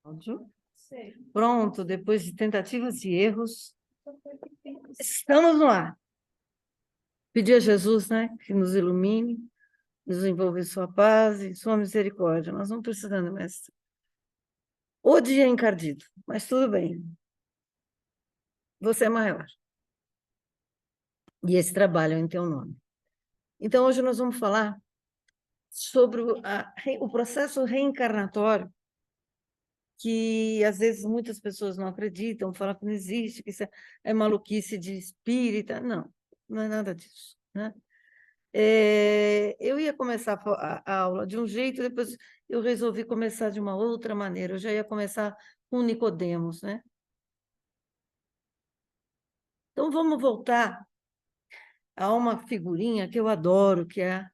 Áudio. Pronto, depois de tentativas e erros, estamos no ar. Pedir a Jesus, né, que nos ilumine, nos envolva em sua paz e sua misericórdia. Nós não precisamos, mestre. O dia é encardido, mas tudo bem. Você é maior. E esse trabalho é em teu nome. Então, hoje nós vamos falar sobre o processo reencarnatório, que às vezes muitas pessoas não acreditam, falam que não existe, que isso é maluquice de espírita. Não, não é nada disso, né? Eu ia começar a aula de um jeito, depois eu resolvi começar de uma outra maneira. Eu já ia começar com Nicodemos, né? Então, vamos voltar a uma figurinha que eu adoro, que é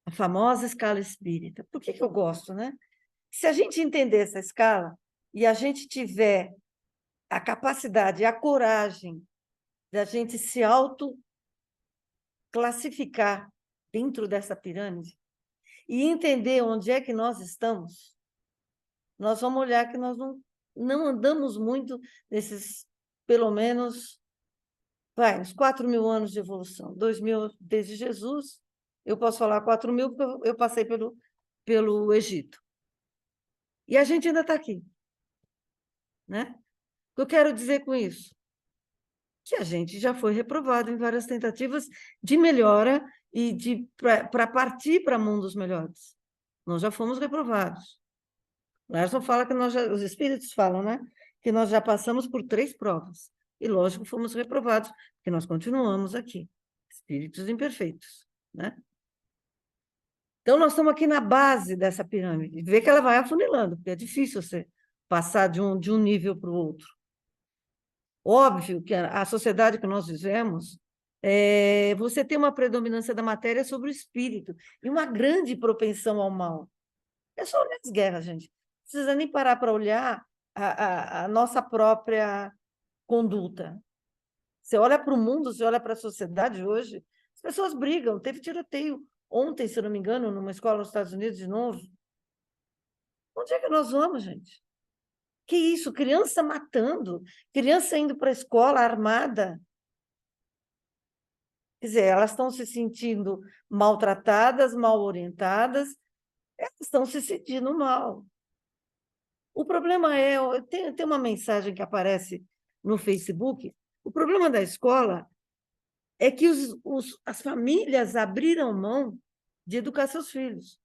a famosa escala espírita. Por que eu gosto, né? Se a gente entender essa escala e a gente tiver a capacidade e a coragem da gente se autoclassificar dentro dessa pirâmide e entender onde é que nós estamos, nós vamos olhar que nós não andamos muito nesses, pelo menos, uns 4.000 anos de evolução. 2.000 desde Jesus, eu posso falar 4.000 porque eu passei pelo Egito. E a gente ainda está aqui, né? O que eu quero dizer com isso? Que a gente já foi reprovado em várias tentativas de melhora e para partir para mundos melhores. Nós já fomos reprovados. Larson fala que os espíritos falam, né? Que nós já passamos por 3 provas. E, lógico, fomos reprovados, porque nós continuamos aqui, espíritos imperfeitos, né? Então, nós estamos aqui na base dessa pirâmide. Vê que ela vai afunilando, porque é difícil você passar de um nível para o outro. Óbvio que a sociedade que nós vivemos, você tem uma predominância da matéria sobre o espírito e uma grande propensão ao mal. É só olhar as guerras, gente. Não precisa nem parar para olhar a nossa própria conduta. Você olha para o mundo, você olha para a sociedade hoje, as pessoas brigam. Teve tiroteio ontem, se não me engano, numa escola nos Estados Unidos de novo. Onde é que nós vamos, gente? Que isso? Criança matando, criança indo para a escola armada. Quer dizer, elas estão se sentindo maltratadas, mal orientadas, elas estão se sentindo mal. O problema tem uma mensagem que aparece no Facebook, o problema da escola é que as famílias abriram mão de educar seus filhos.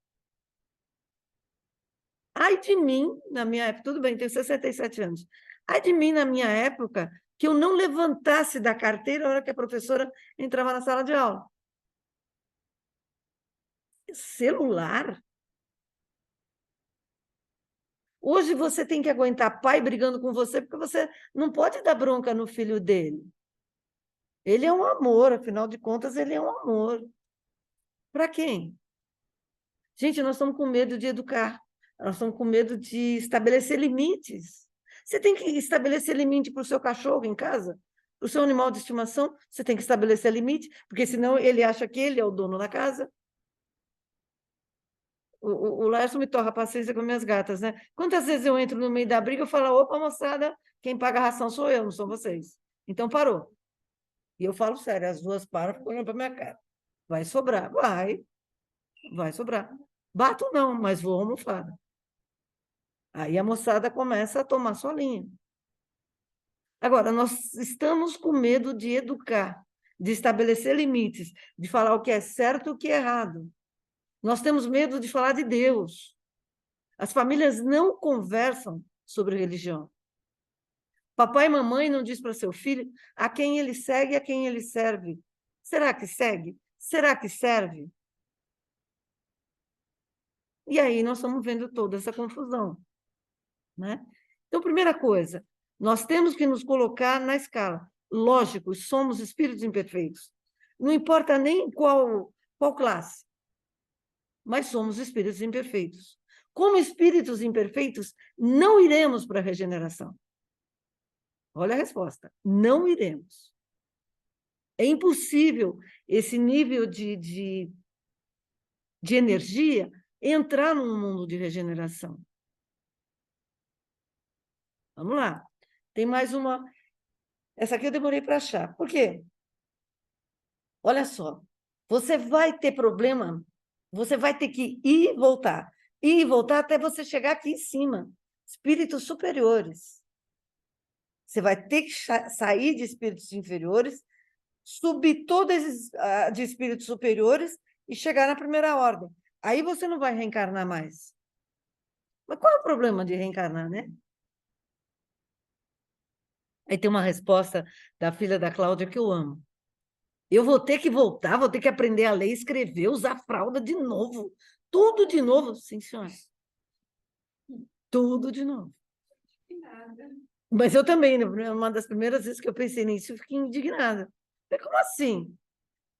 Ai de mim, na minha época, tudo bem, tenho 67 anos, ai de mim, na minha época, que eu não levantasse da carteira na hora que a professora entrava na sala de aula. Celular? Hoje você tem que aguentar pai brigando com você, porque você não pode dar bronca no filho dele. Ele é um amor, afinal de contas, ele é um amor. Para quem? Gente, nós estamos com medo de educar, nós estamos com medo de estabelecer limites. Você tem que estabelecer limite para o seu cachorro em casa, para o seu animal de estimação, você tem que estabelecer limite, porque senão ele acha que ele é o dono da casa. O Lércio me torra a paciência com minhas gatas, né? Quantas vezes eu entro no meio da briga e falo, opa, moçada, quem paga a ração sou eu, não são vocês. Então parou. E eu falo sério, as duas param e ficam olhando para minha cara. Vai sobrar? Vai sobrar. Bato não, mas vou almofada. Aí a moçada começa a tomar sua linha. Agora, nós estamos com medo de educar, de estabelecer limites, de falar o que é certo e o que é errado. Nós temos medo de falar de Deus. As famílias não conversam sobre religião. Papai e mamãe não diz para seu filho a quem ele segue e a quem ele serve. Será que segue? Será que serve? E aí nós estamos vendo toda essa confusão, né? Então, primeira coisa, nós temos que nos colocar na escala. Lógico, somos espíritos imperfeitos. Não importa nem qual classe, mas somos espíritos imperfeitos. Como espíritos imperfeitos, não iremos para a regeneração. Olha a resposta, não iremos. É impossível esse nível de energia entrar num mundo de regeneração. Vamos lá. Tem mais uma. Essa aqui eu demorei para achar. Por quê? Olha só. Você vai ter problema, você vai ter que ir e voltar até você chegar aqui em cima. Espíritos superiores. Você vai ter que sair de espíritos inferiores, subir todos esses de espíritos superiores e chegar na primeira ordem. Aí você não vai reencarnar mais. Mas qual é o problema de reencarnar, né? Aí tem uma resposta da filha da Cláudia que eu amo. Eu vou ter que voltar, vou ter que aprender a ler, escrever, usar fralda de novo. Tudo de novo. Sim, senhora. Tudo de novo. Mas eu também, né? Uma das primeiras vezes que eu pensei nisso, eu fiquei indignada. Falei, como assim?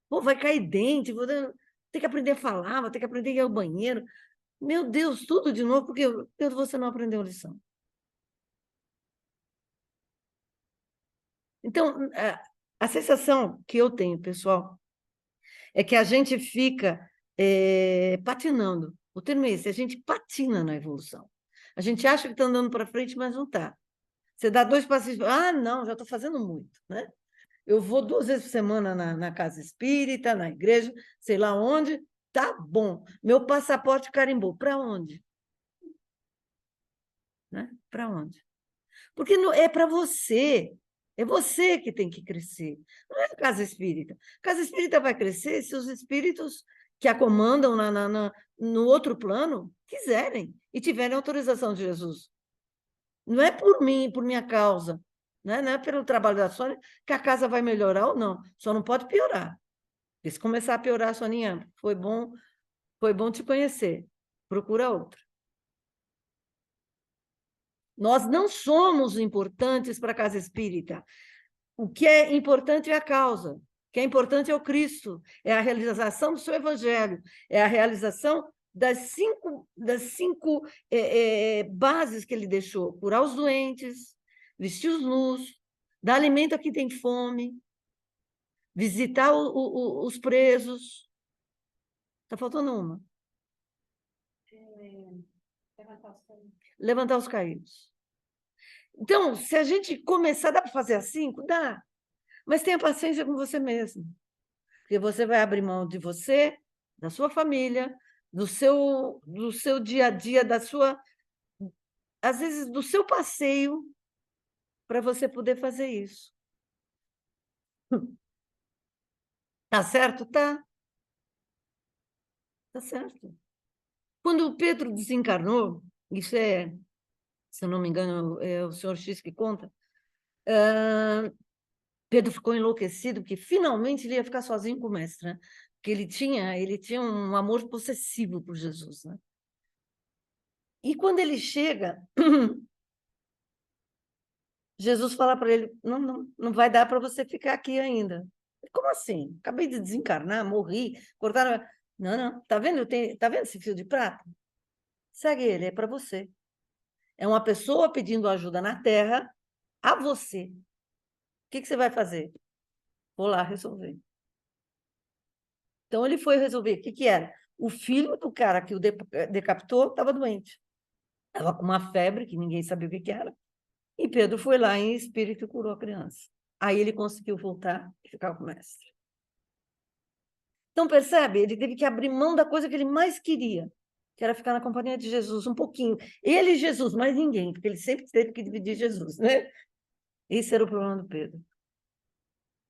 Pô, vai cair dente, vou ter que aprender a falar, vou ter que aprender a ir ao banheiro. Meu Deus, tudo de novo, porque você não aprendeu a lição. Então, a sensação que eu tenho, pessoal, é que a gente fica patinando. O termo é esse, a gente patina na evolução. A gente acha que está andando para frente, mas não está. Você dá 2 passos, não, já estou fazendo muito, né? Eu vou 2 vezes por semana na casa espírita, na igreja, sei lá onde, tá bom. Meu passaporte carimbou. Para onde? Né? Para onde? Porque não, é para você. É você que tem que crescer. Não é a casa espírita. A casa espírita vai crescer se os espíritos que a comandam no outro plano quiserem e tiverem autorização de Jesus. Não é por mim, por minha causa, né? Não é pelo trabalho da Sônia que a casa vai melhorar ou não. Só não pode piorar. E se começar a piorar, Soninha, foi bom te conhecer. Procura outra. Nós não somos importantes para a casa espírita. O que é importante é a causa. O que é importante é o Cristo. É a realização do seu evangelho. É a realização das cinco bases que ele deixou. Curar os doentes, vestir os nus, dar alimento a quem tem fome, visitar os presos. Está faltando uma. Levantar os caídos. Então, se a gente começar, dá para fazer às 5? Dá. Mas tenha paciência com você mesmo. Porque você vai abrir mão de você, da sua família, do seu dia a dia, às vezes, do seu passeio, para você poder fazer isso. Tá certo? Tá. Tá certo. Quando o Pedro desencarnou, isso se eu não me engano, é o senhor X que conta, Pedro ficou enlouquecido, porque finalmente ele ia ficar sozinho com o mestre, né? Porque ele tinha um amor possessivo por Jesus, né? E quando ele chega, Jesus fala para ele: não vai dar para você ficar aqui ainda. Como assim? Acabei de desencarnar, morri, cortaram. Não, tá vendo? Tá vendo esse fio de prata? Segue ele, é para você. É uma pessoa pedindo ajuda na Terra a você. O que você vai fazer? Vou lá resolver. Então ele foi resolver. O que era? O filho do cara que o decapitou estava doente. Estava com uma febre que ninguém sabia o que era. E Pedro foi lá em espírito e curou a criança. Aí ele conseguiu voltar e ficar com o mestre. Então, percebe? Ele teve que abrir mão da coisa que ele mais queria, que era ficar na companhia de Jesus um pouquinho. Ele e Jesus, mais ninguém, porque ele sempre teve que dividir Jesus, né? Esse era o problema do Pedro.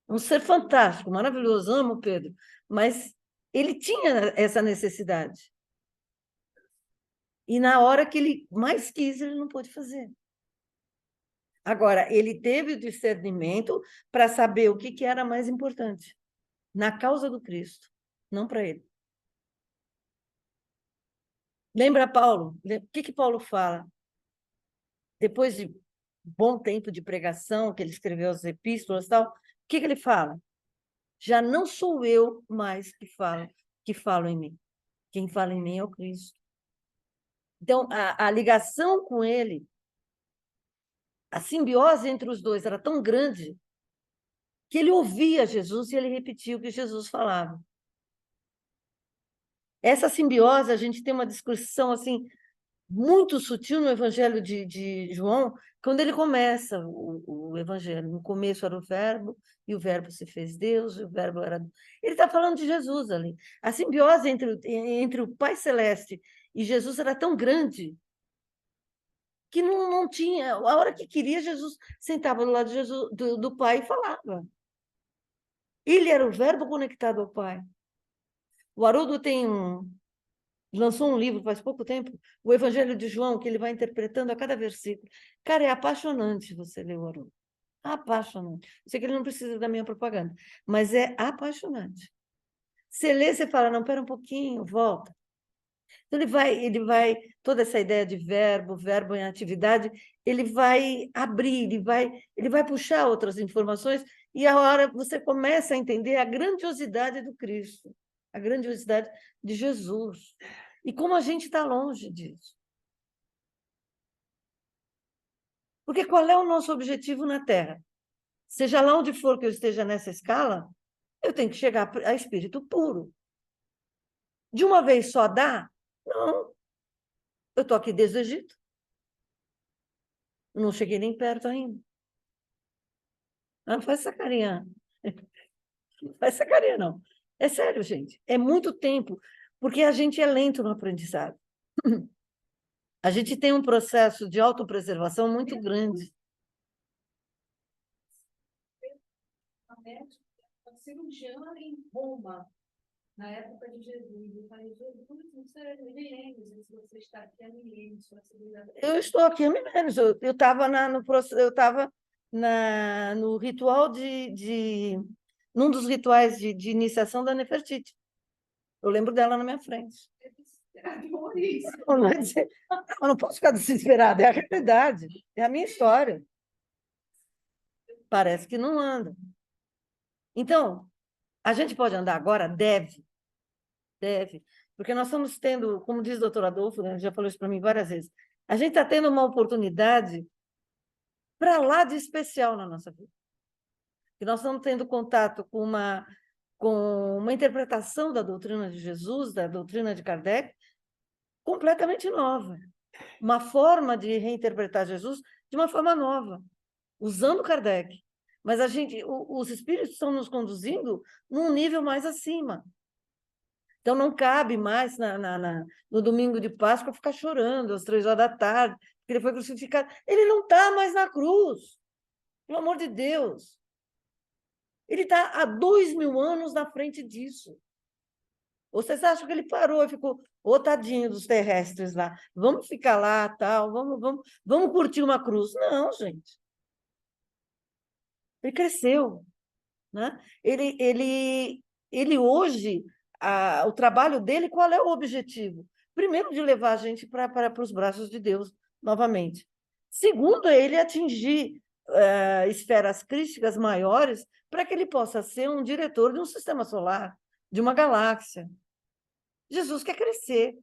Um ser fantástico, maravilhoso, amo o Pedro, mas ele tinha essa necessidade. E na hora que ele mais quis, ele não pôde fazer. Agora, ele teve o discernimento para saber o que era mais importante na causa do Cristo, não para ele. Lembra Paulo? O que Paulo fala? Depois de bom tempo de pregação, que ele escreveu as epístolas e tal, o que ele fala? Já não sou eu mais que falo em mim. Quem fala em mim é o Cristo. Então, a ligação com ele, a simbiose entre os dois era tão grande que ele ouvia Jesus e ele repetia o que Jesus falava. Essa simbiose, a gente tem uma discussão assim muito sutil no Evangelho de João, quando ele começa o Evangelho. No começo era o Verbo, e o Verbo se fez Deus, e o Verbo era... Ele está falando de Jesus ali. A simbiose entre o Pai Celeste e Jesus era tão grande que não tinha... A hora que queria, Jesus sentava do lado de Jesus, do Pai e falava. Ele era o Verbo conectado ao Pai. O Haroldo lançou um livro faz pouco tempo, o Evangelho de João, que ele vai interpretando a cada versículo. Cara, é apaixonante você ler o Haroldo. Apaixonante. Eu sei que ele não precisa da minha propaganda, mas é apaixonante. Você lê, você fala, não, pera um pouquinho, volta. Então, toda essa ideia de verbo em atividade, ele vai abrir, ele vai puxar outras informações, e a hora você começa a entender a grandiosidade do Cristo, a grandiosidade de Jesus. E como a gente está longe disso. Porque qual é o nosso objetivo na Terra? Seja lá onde for que eu esteja nessa escala, eu tenho que chegar a espírito puro. De uma vez só dá? Não. Eu estou aqui desde o Egito. Não cheguei nem perto ainda. Não faz essa carinha. Não faz essa carinha, não. É sério, gente. É muito tempo, porque a gente é lento no aprendizado. A gente tem um processo de autopreservação muito grande. A cirurgiã em Roma, na época de Jesus. Eu falei, Jesus, você é milênios, se você está aqui há milênios. Eu estou aqui há milênios. Eu estava no ritual num dos rituais de iniciação da Nefertiti. Eu lembro dela na minha frente. Eu não posso ficar desesperada, é a realidade, é a minha história. Parece que não anda. Então, a gente pode andar agora? Deve, porque nós estamos tendo, como diz o doutor Adolfo, né, já falou isso para mim várias vezes, a gente está tendo uma oportunidade para lá de especial na nossa vida. E nós estamos tendo contato com uma interpretação da doutrina de Jesus, da doutrina de Kardec, completamente nova. Uma forma de reinterpretar Jesus de uma forma nova, usando Kardec. Mas os espíritos estão nos conduzindo num nível mais acima. Então, não cabe mais no domingo de Páscoa ficar chorando às 3 horas da tarde, porque ele foi crucificado. Ele não está mais na cruz, pelo amor de Deus. Ele está há 2000 anos na frente disso. Vocês acham que ele parou e ficou, tadinho dos terrestres lá, vamos ficar lá, tal, vamos curtir uma cruz. Não, gente. Ele cresceu, né? Ele hoje, o trabalho dele, qual é o objetivo? Primeiro, de levar a gente para os braços de Deus novamente. Segundo, ele atingir esferas crísticas maiores para que ele possa ser um diretor de um sistema solar, de uma galáxia. Jesus quer crescer.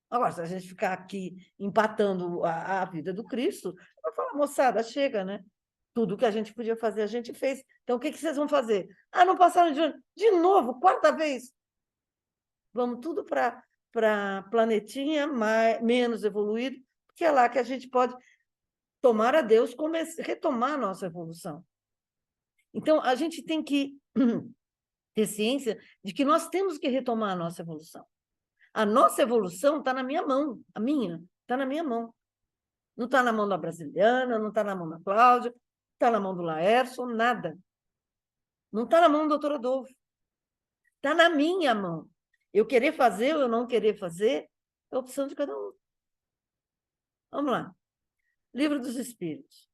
Agora, se a gente ficar aqui empatando a vida do Cristo, vai falar, moçada, chega, né? Tudo que a gente podia fazer, a gente fez. Então, o que vocês vão fazer? Ah, não passaram de ano. De novo, quarta vez. Vamos tudo para planetinha menos evoluído, porque é lá que a gente pode, tomar a Deus, retomar a nossa evolução. Então, a gente tem que ter ciência de que nós temos que retomar a nossa evolução. A nossa evolução está na minha mão, a minha está na minha mão. Não está na mão da Brasiliana, não está na mão da Cláudia, não está na mão do Laércio, nada. Não está na mão do doutor Adolfo. Está na minha mão. Eu querer fazer ou eu não querer fazer é a opção de cada um. Vamos lá. Livro dos Espíritos.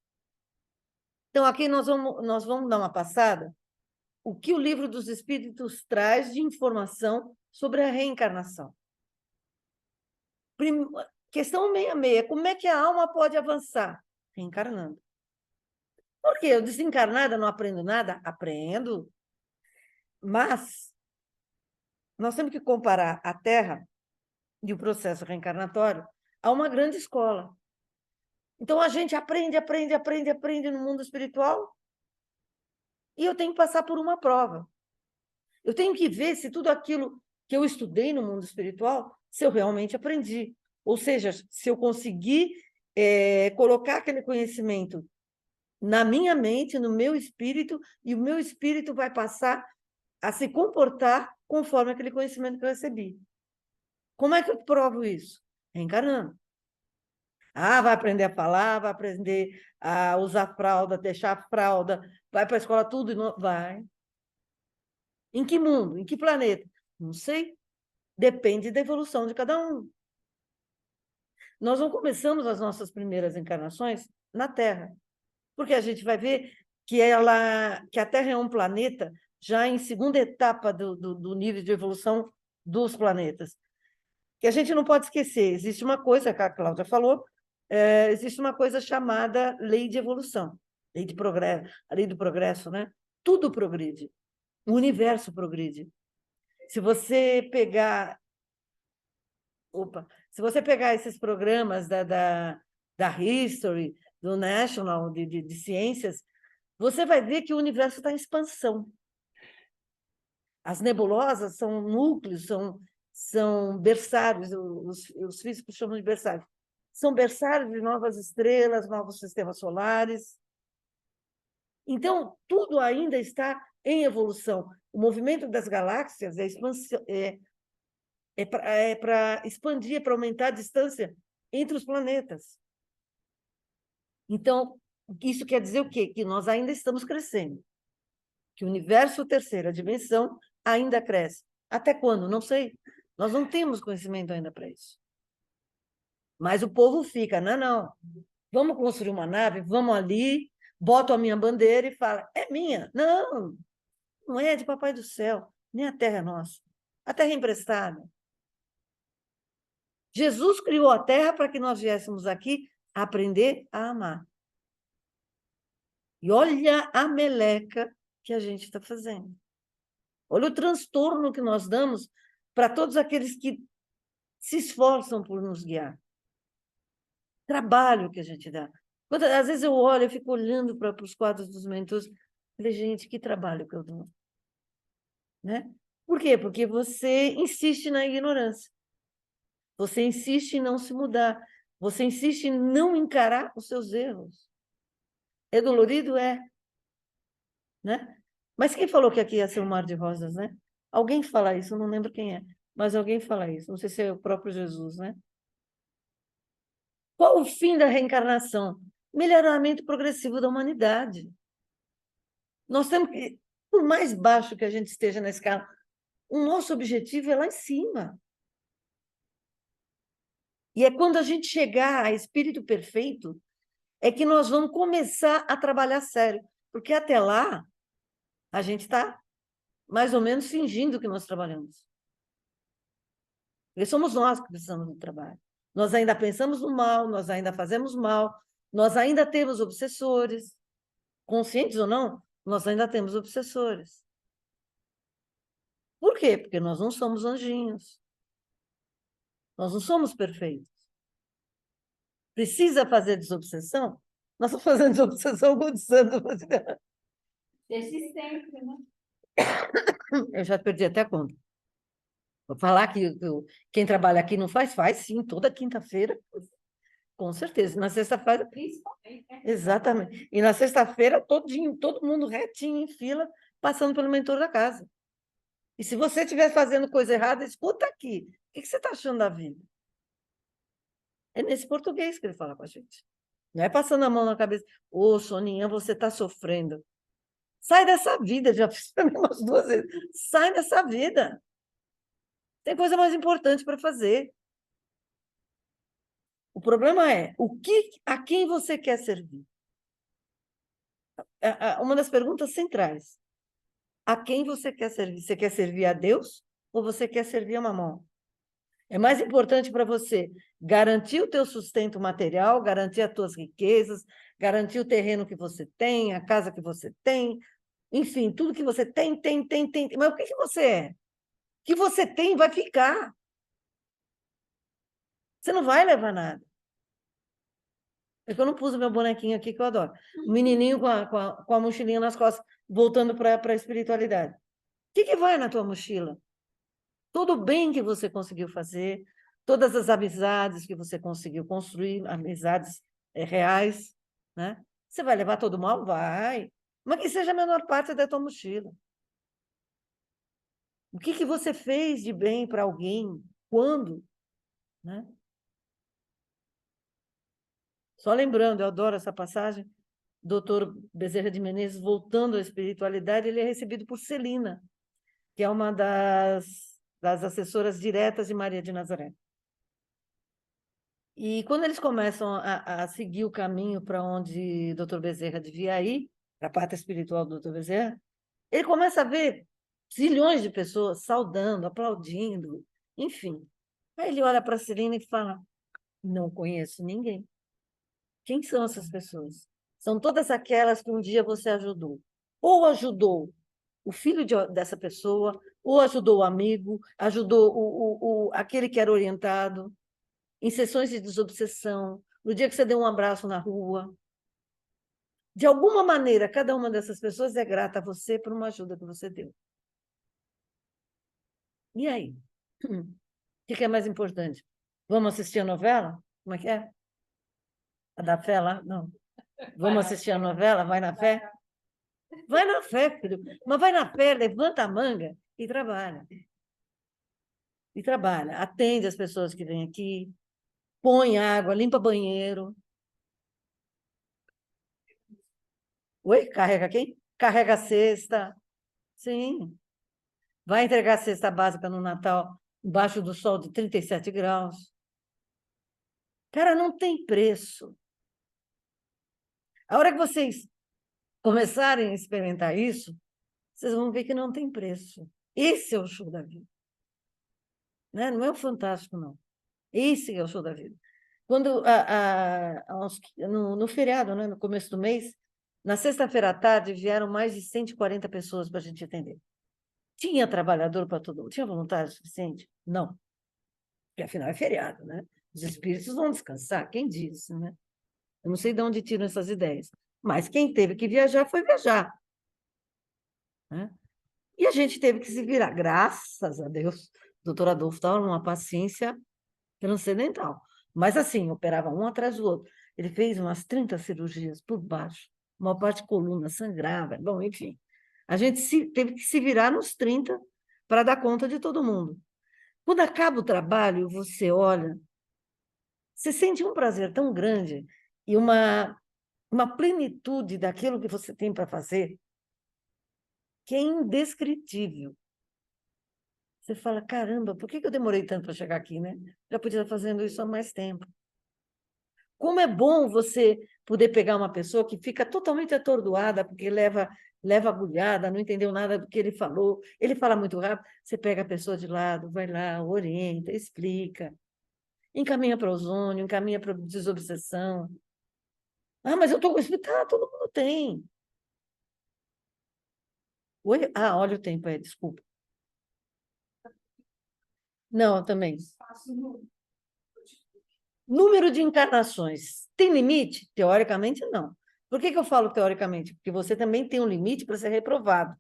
Então, aqui nós vamos dar uma passada. O que o Livro dos Espíritos traz de informação sobre a reencarnação? Questão 66. Como é que a alma pode avançar? Reencarnando. Por quê? Eu desencarnada não aprendo nada? Aprendo. Mas nós temos que comparar a Terra e o processo reencarnatório a uma grande escola. Então, a gente aprende no mundo espiritual e eu tenho que passar por uma prova. Eu tenho que ver se tudo aquilo que eu estudei no mundo espiritual, se eu realmente aprendi. Ou seja, se eu conseguir colocar aquele conhecimento na minha mente, no meu espírito, e o meu espírito vai passar a se comportar conforme aquele conhecimento que eu recebi. Como é que eu provo isso? Reencarnando. Ah, vai aprender a falar, vai aprender a usar fralda, deixar a fralda, vai para a escola tudo e não vai. Em que mundo? Em que planeta? Não sei. Depende da evolução de cada um. Nós não começamos as nossas primeiras encarnações na Terra, porque a gente vai ver que a Terra é um planeta já em segunda etapa do nível de evolução dos planetas. Que a gente não pode esquecer, existe uma coisa que a Cláudia falou, existe uma coisa chamada lei de evolução, lei de progresso, a lei do progresso, né? Tudo progride, o universo progride. Se você pegar se você pegar esses programas da History, do National, de ciências, você vai ver que o universo está em expansão. As nebulosas são núcleos, são berçários, os físicos chamam de berçários. São berçários de novas estrelas, novos sistemas solares. Então, tudo ainda está em evolução. O movimento das galáxias é para expandir, para aumentar a distância entre os planetas. Então, isso quer dizer o quê? Que nós ainda estamos crescendo. Que o universo, terceira dimensão, ainda cresce. Até quando? Não sei. Nós não temos conhecimento ainda para isso. Mas o povo fica, não. Vamos construir uma nave, vamos ali, boto a minha bandeira e fala, é minha. Não, não é de Papai do Céu, nem a terra é nossa. A terra é emprestada. Jesus criou a terra para que nós viéssemos aqui aprender a amar. E olha a meleca que a gente está fazendo. Olha o transtorno que nós damos para todos aqueles que se esforçam por nos guiar. Trabalho que a gente dá. Às vezes eu olho, eu fico olhando para os quadros dos mentores, falei, gente, que trabalho que eu dou. Né? Por quê? Porque você insiste na ignorância. Você insiste em não se mudar. Você insiste em não encarar os seus erros. É dolorido? É. Né? Mas quem falou que aqui ia ser um mar de rosas, né? Alguém fala isso, eu não lembro quem é, mas alguém fala isso. Não sei se é o próprio Jesus, né? Qual o fim da reencarnação? Melhoramento progressivo da humanidade. Nós temos que, por mais baixo que a gente esteja na escala, o nosso objetivo é lá em cima. E é quando a gente chegar a espírito perfeito, é que nós vamos começar a trabalhar sério. Porque até lá, a gente está mais ou menos fingindo que nós trabalhamos. Porque somos nós que precisamos do trabalho. Nós ainda pensamos no mal, nós ainda fazemos mal, nós ainda temos obsessores. Conscientes ou não, nós ainda temos obsessores. Por quê? Porque nós não somos anjinhos. Nós não somos perfeitos. Precisa fazer desobsessão? Nós estamos fazendo desobsessão com o santo. Desde sempre, né? Eu já perdi até a conta. Vou falar que quem trabalha aqui não faz? Faz sim, toda quinta-feira. Com certeza. Na sexta-feira. Principalmente, né? Exatamente. E na sexta-feira, todo mundo retinho em fila, passando pelo mentor da casa. E se você estiver fazendo coisa errada, escuta aqui. O que você está achando da vida? É nesse português que ele fala com a gente. Não é passando a mão na cabeça. Ô, Soninha, você está sofrendo. Sai dessa vida. Já fiz para mim umas 2 vezes. Sai dessa vida. Tem coisa mais importante para fazer. O problema é a quem você quer servir. Uma das perguntas centrais. A quem você quer servir? Você quer servir a Deus ou você quer servir a Mamon? É mais importante para você garantir o teu sustento material, garantir as tuas riquezas, garantir o terreno que você tem, a casa que você tem, enfim, tudo que você tem. Mas o que você é? O que você tem vai ficar. Você não vai levar nada. É que eu não pus o meu bonequinho aqui, que eu adoro. O menininho com a mochilinha nas costas, voltando para a espiritualidade. O que vai na tua mochila? Tudo bem que você conseguiu fazer, todas as amizades que você conseguiu construir, amizades reais, né? Você vai levar todo mal? Vai. Mas que seja a menor parte da tua mochila. O que você fez de bem para alguém? Quando? Né? Só lembrando, eu adoro essa passagem, doutor Bezerra de Menezes, voltando à espiritualidade, ele é recebido por Celina, que é uma das assessoras diretas de Maria de Nazaré. E quando eles começam a seguir o caminho para onde doutor Bezerra devia ir, para a parte espiritual do doutor Bezerra, ele começa a ver zilhões de pessoas saudando, aplaudindo, enfim. Aí ele olha para a Celina e fala, não conheço ninguém. Quem são essas pessoas? São todas aquelas que um dia você ajudou. Ou ajudou o filho dessa pessoa, ou ajudou o amigo, ajudou aquele que era orientado, em sessões de desobsessão, no dia que você deu um abraço na rua. De alguma maneira, cada uma dessas pessoas é grata a você por uma ajuda que você deu. E aí? O que é mais importante? Vamos assistir a novela? Como é que é? A da fé lá? Não. Vamos assistir a novela? Vai na fé? Vai na fé, filho. Mas vai na fé, levanta a manga e trabalha. E trabalha. Atende as pessoas que vêm aqui, põe água, limpa banheiro. Oi? Carrega quem? Carrega a cesta. Sim. Vai entregar a cesta básica no Natal, embaixo do sol de 37 graus. Cara, não tem preço. A hora que vocês começarem a experimentar isso, vocês vão ver que não tem preço. Esse é o show da vida. Né? Não é o fantástico, não. Esse é o show da vida. Quando, no feriado, né, no começo do mês, na sexta-feira à tarde, vieram mais de 140 pessoas para a gente atender. Tinha trabalhador para todo mundo? Tinha voluntário suficiente? Não. Porque, afinal, é feriado, né? Os espíritos vão descansar, quem disse, né? Eu não sei de onde tiram essas ideias. Mas quem teve que viajar foi viajar. Né? E a gente teve que se virar. Graças a Deus, o doutor Adolfo estava numa paciência transcendental. Mas, assim, operava um atrás do outro. Ele fez umas 30 cirurgias por baixo, uma parte de coluna sangrava. Bom, enfim. A gente teve que se virar nos 30 para dar conta de todo mundo. Quando acaba o trabalho, você olha, você sente um prazer tão grande e uma plenitude daquilo que você tem para fazer que é indescritível. Você fala, caramba, por que eu demorei tanto para chegar aqui, né? Já podia estar fazendo isso há mais tempo. Como é bom você poder pegar uma pessoa que fica totalmente atordoada porque leva agulhada, não entendeu nada do que ele fala muito rápido, você pega a pessoa de lado, vai lá, orienta, explica, encaminha para ozônio, encaminha para desobsessão. Ah, mas eu estou com hospital, todo mundo tem. Oi? Ah, olha o tempo aí, desculpa. Não, também. Número de encarnações. Tem limite? Teoricamente, não. Por que eu falo teoricamente? Porque você também tem um limite para ser reprovado.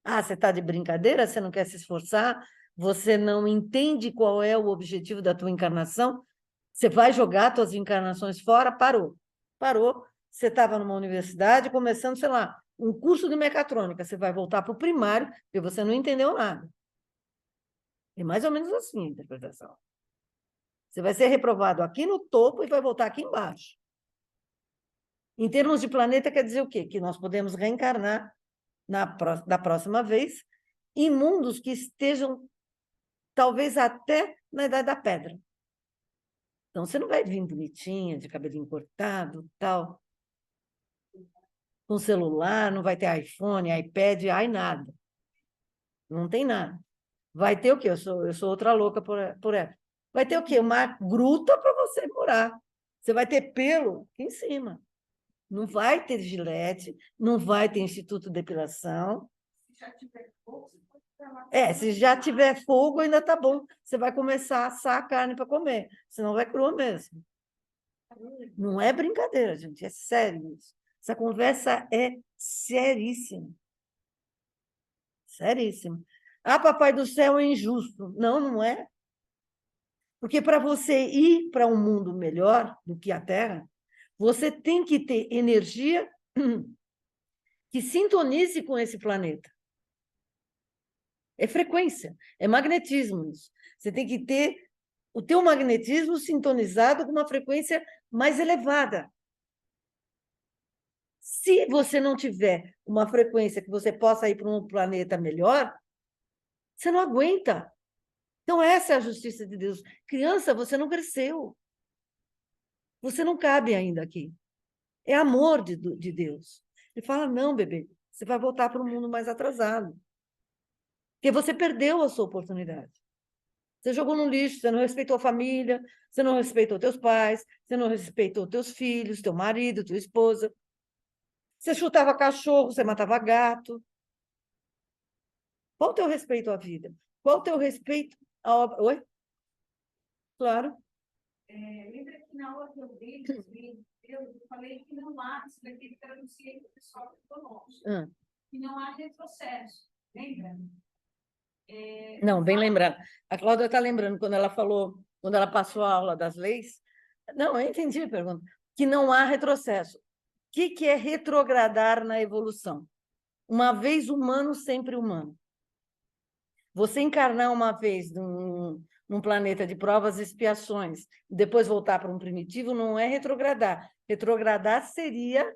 Ah, você está de brincadeira? Você não quer se esforçar? Você não entende qual é o objetivo da tua encarnação? Você vai jogar suas encarnações fora? Parou. Parou. Você estava numa universidade começando, sei lá, um curso de mecatrônica. Você vai voltar para o primário porque você não entendeu nada. É mais ou menos assim a interpretação. Você vai ser reprovado aqui no topo e vai voltar aqui embaixo. Em termos de planeta, quer dizer o quê? Que nós podemos reencarnar da próxima vez em mundos que estejam, talvez, até na Idade da Pedra. Então, você não vai vir bonitinha, de cabelinho cortado, tal, com celular, não vai ter iPhone, iPad, nada. Não tem nada. Vai ter o quê? Eu sou outra louca por ela. Vai ter o quê? Uma gruta para você morar. Você vai ter pelo aqui em cima. Não vai ter gilete, não vai ter instituto de depilação. Se já tiver fogo, ainda tá bom. Você vai começar a assar a carne para comer, senão vai crua mesmo. Não é brincadeira, gente, é sério isso. Essa conversa é seríssima. Seríssima. Ah, papai do céu é injusto. Não, não é. Porque para você ir para um mundo melhor do que a Terra, você tem que ter energia que sintonize com esse planeta. É frequência, é magnetismo isso. Você tem que ter o teu magnetismo sintonizado com uma frequência mais elevada. Se você não tiver uma frequência que você possa ir para um planeta melhor, você não aguenta. Então, essa é a justiça de Deus. Criança, você não cresceu. Você não cabe ainda aqui. É amor de Deus. Ele fala, não, bebê, você vai voltar para um mundo mais atrasado. Porque você perdeu a sua oportunidade. Você jogou no lixo, você não respeitou a família, você não respeitou teus pais, você não respeitou teus filhos, teu marido, tua esposa. Você chutava cachorro, você matava gato. Qual o teu respeito à vida? Qual o teu respeito à obra? Oi? Claro. Lembra que na hora que eu dei eu falei que não há, isso daqui que traduziei para o pessoal que ficou longe, que não há retrocesso. Lembra? Não, bem lembrado. A Cláudia está lembrando quando ela falou, quando ela passou a aula das leis. Não, eu entendi a pergunta. Que não há retrocesso. O que é retrogradar na evolução? Uma vez humano, sempre humano. Você encarnar uma vez num planeta de provas e expiações, depois voltar para um primitivo, não é retrogradar. Retrogradar seria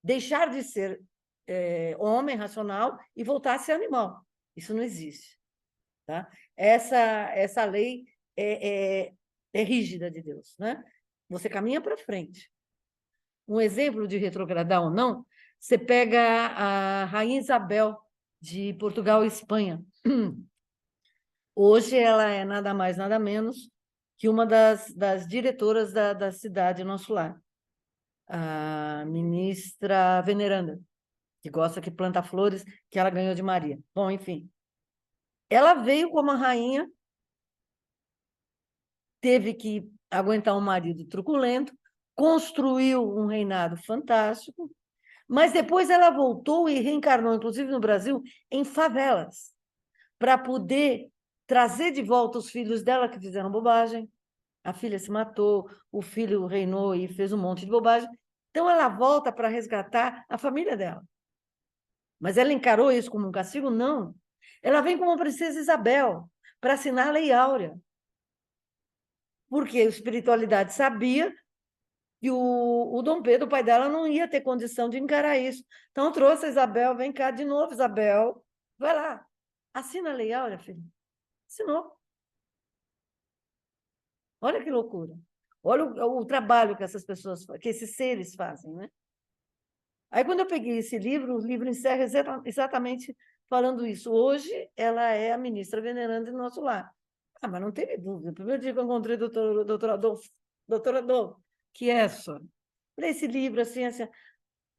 deixar de ser homem racional e voltar a ser animal. Isso não existe. Tá? Essa lei é rígida de Deus. Né? Você caminha para frente. Um exemplo de retrogradar ou não, você pega a Rainha Isabel, de Portugal e Espanha. Hoje ela é nada mais, nada menos que uma das diretoras da cidade Nosso Lar, a ministra Veneranda, que gosta que planta flores, que ela ganhou de Maria. Bom, enfim. Ela veio como a rainha, teve que aguentar um marido truculento, construiu um reinado fantástico, mas depois ela voltou e reencarnou, inclusive no Brasil, em favelas, para poder trazer de volta os filhos dela que fizeram bobagem. A filha se matou, o filho reinou e fez um monte de bobagem. Então, ela volta para resgatar a família dela. Mas ela encarou isso como um castigo? Não. Ela vem como a princesa Isabel para assinar a Lei Áurea. Porque a espiritualidade sabia que o Dom Pedro, o pai dela, não ia ter condição de encarar isso. Então, trouxe a Isabel, vem cá de novo, Isabel, vai lá, assina a Lei Áurea, filho. Assinou. Olha que loucura. Olha o trabalho que essas pessoas, que esses seres fazem, né? Aí, quando eu peguei esse livro, o livro encerra exatamente falando isso. Hoje, ela é a ministra veneranda do Nosso Lar. Ah, mas não teve dúvida. O primeiro dia que eu encontrei o doutor Adolfo, que é só. Falei, esse livro, assim,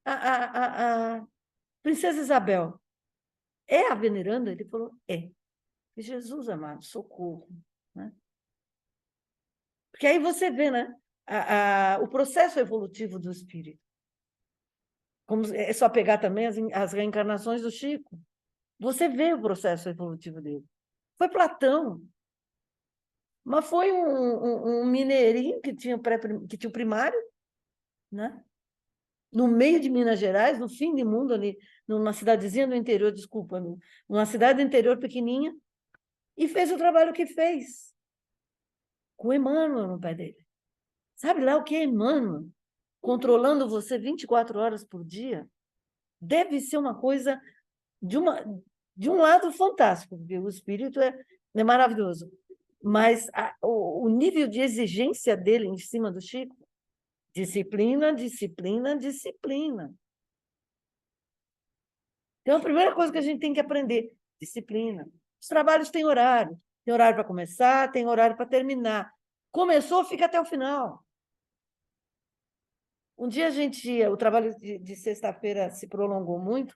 a Princesa Isabel é a veneranda? Ele falou, é. E Jesus amado, socorro. Né? Porque aí você vê, né? O processo evolutivo do espírito. Como é só pegar também as reencarnações do Chico. Você vê o processo evolutivo dele. Foi Platão, mas foi um mineirinho que tinha o primário, né? No meio de Minas Gerais, no fim do mundo, ali, numa cidadezinha do interior, desculpa, numa cidade do interior pequenininha, e fez o trabalho que fez, com Emmanuel no pé dele. Sabe lá o que é Emmanuel? Controlando você 24 horas por dia? Deve ser uma coisa de um lado fantástico, porque o espírito é maravilhoso, mas o nível de exigência dele em cima do Chico, disciplina, disciplina, disciplina. Então, a primeira coisa que a gente tem que aprender, disciplina. Os trabalhos têm horário para começar, tem horário para terminar. Começou, fica até o final. Um dia o trabalho de sexta-feira se prolongou muito,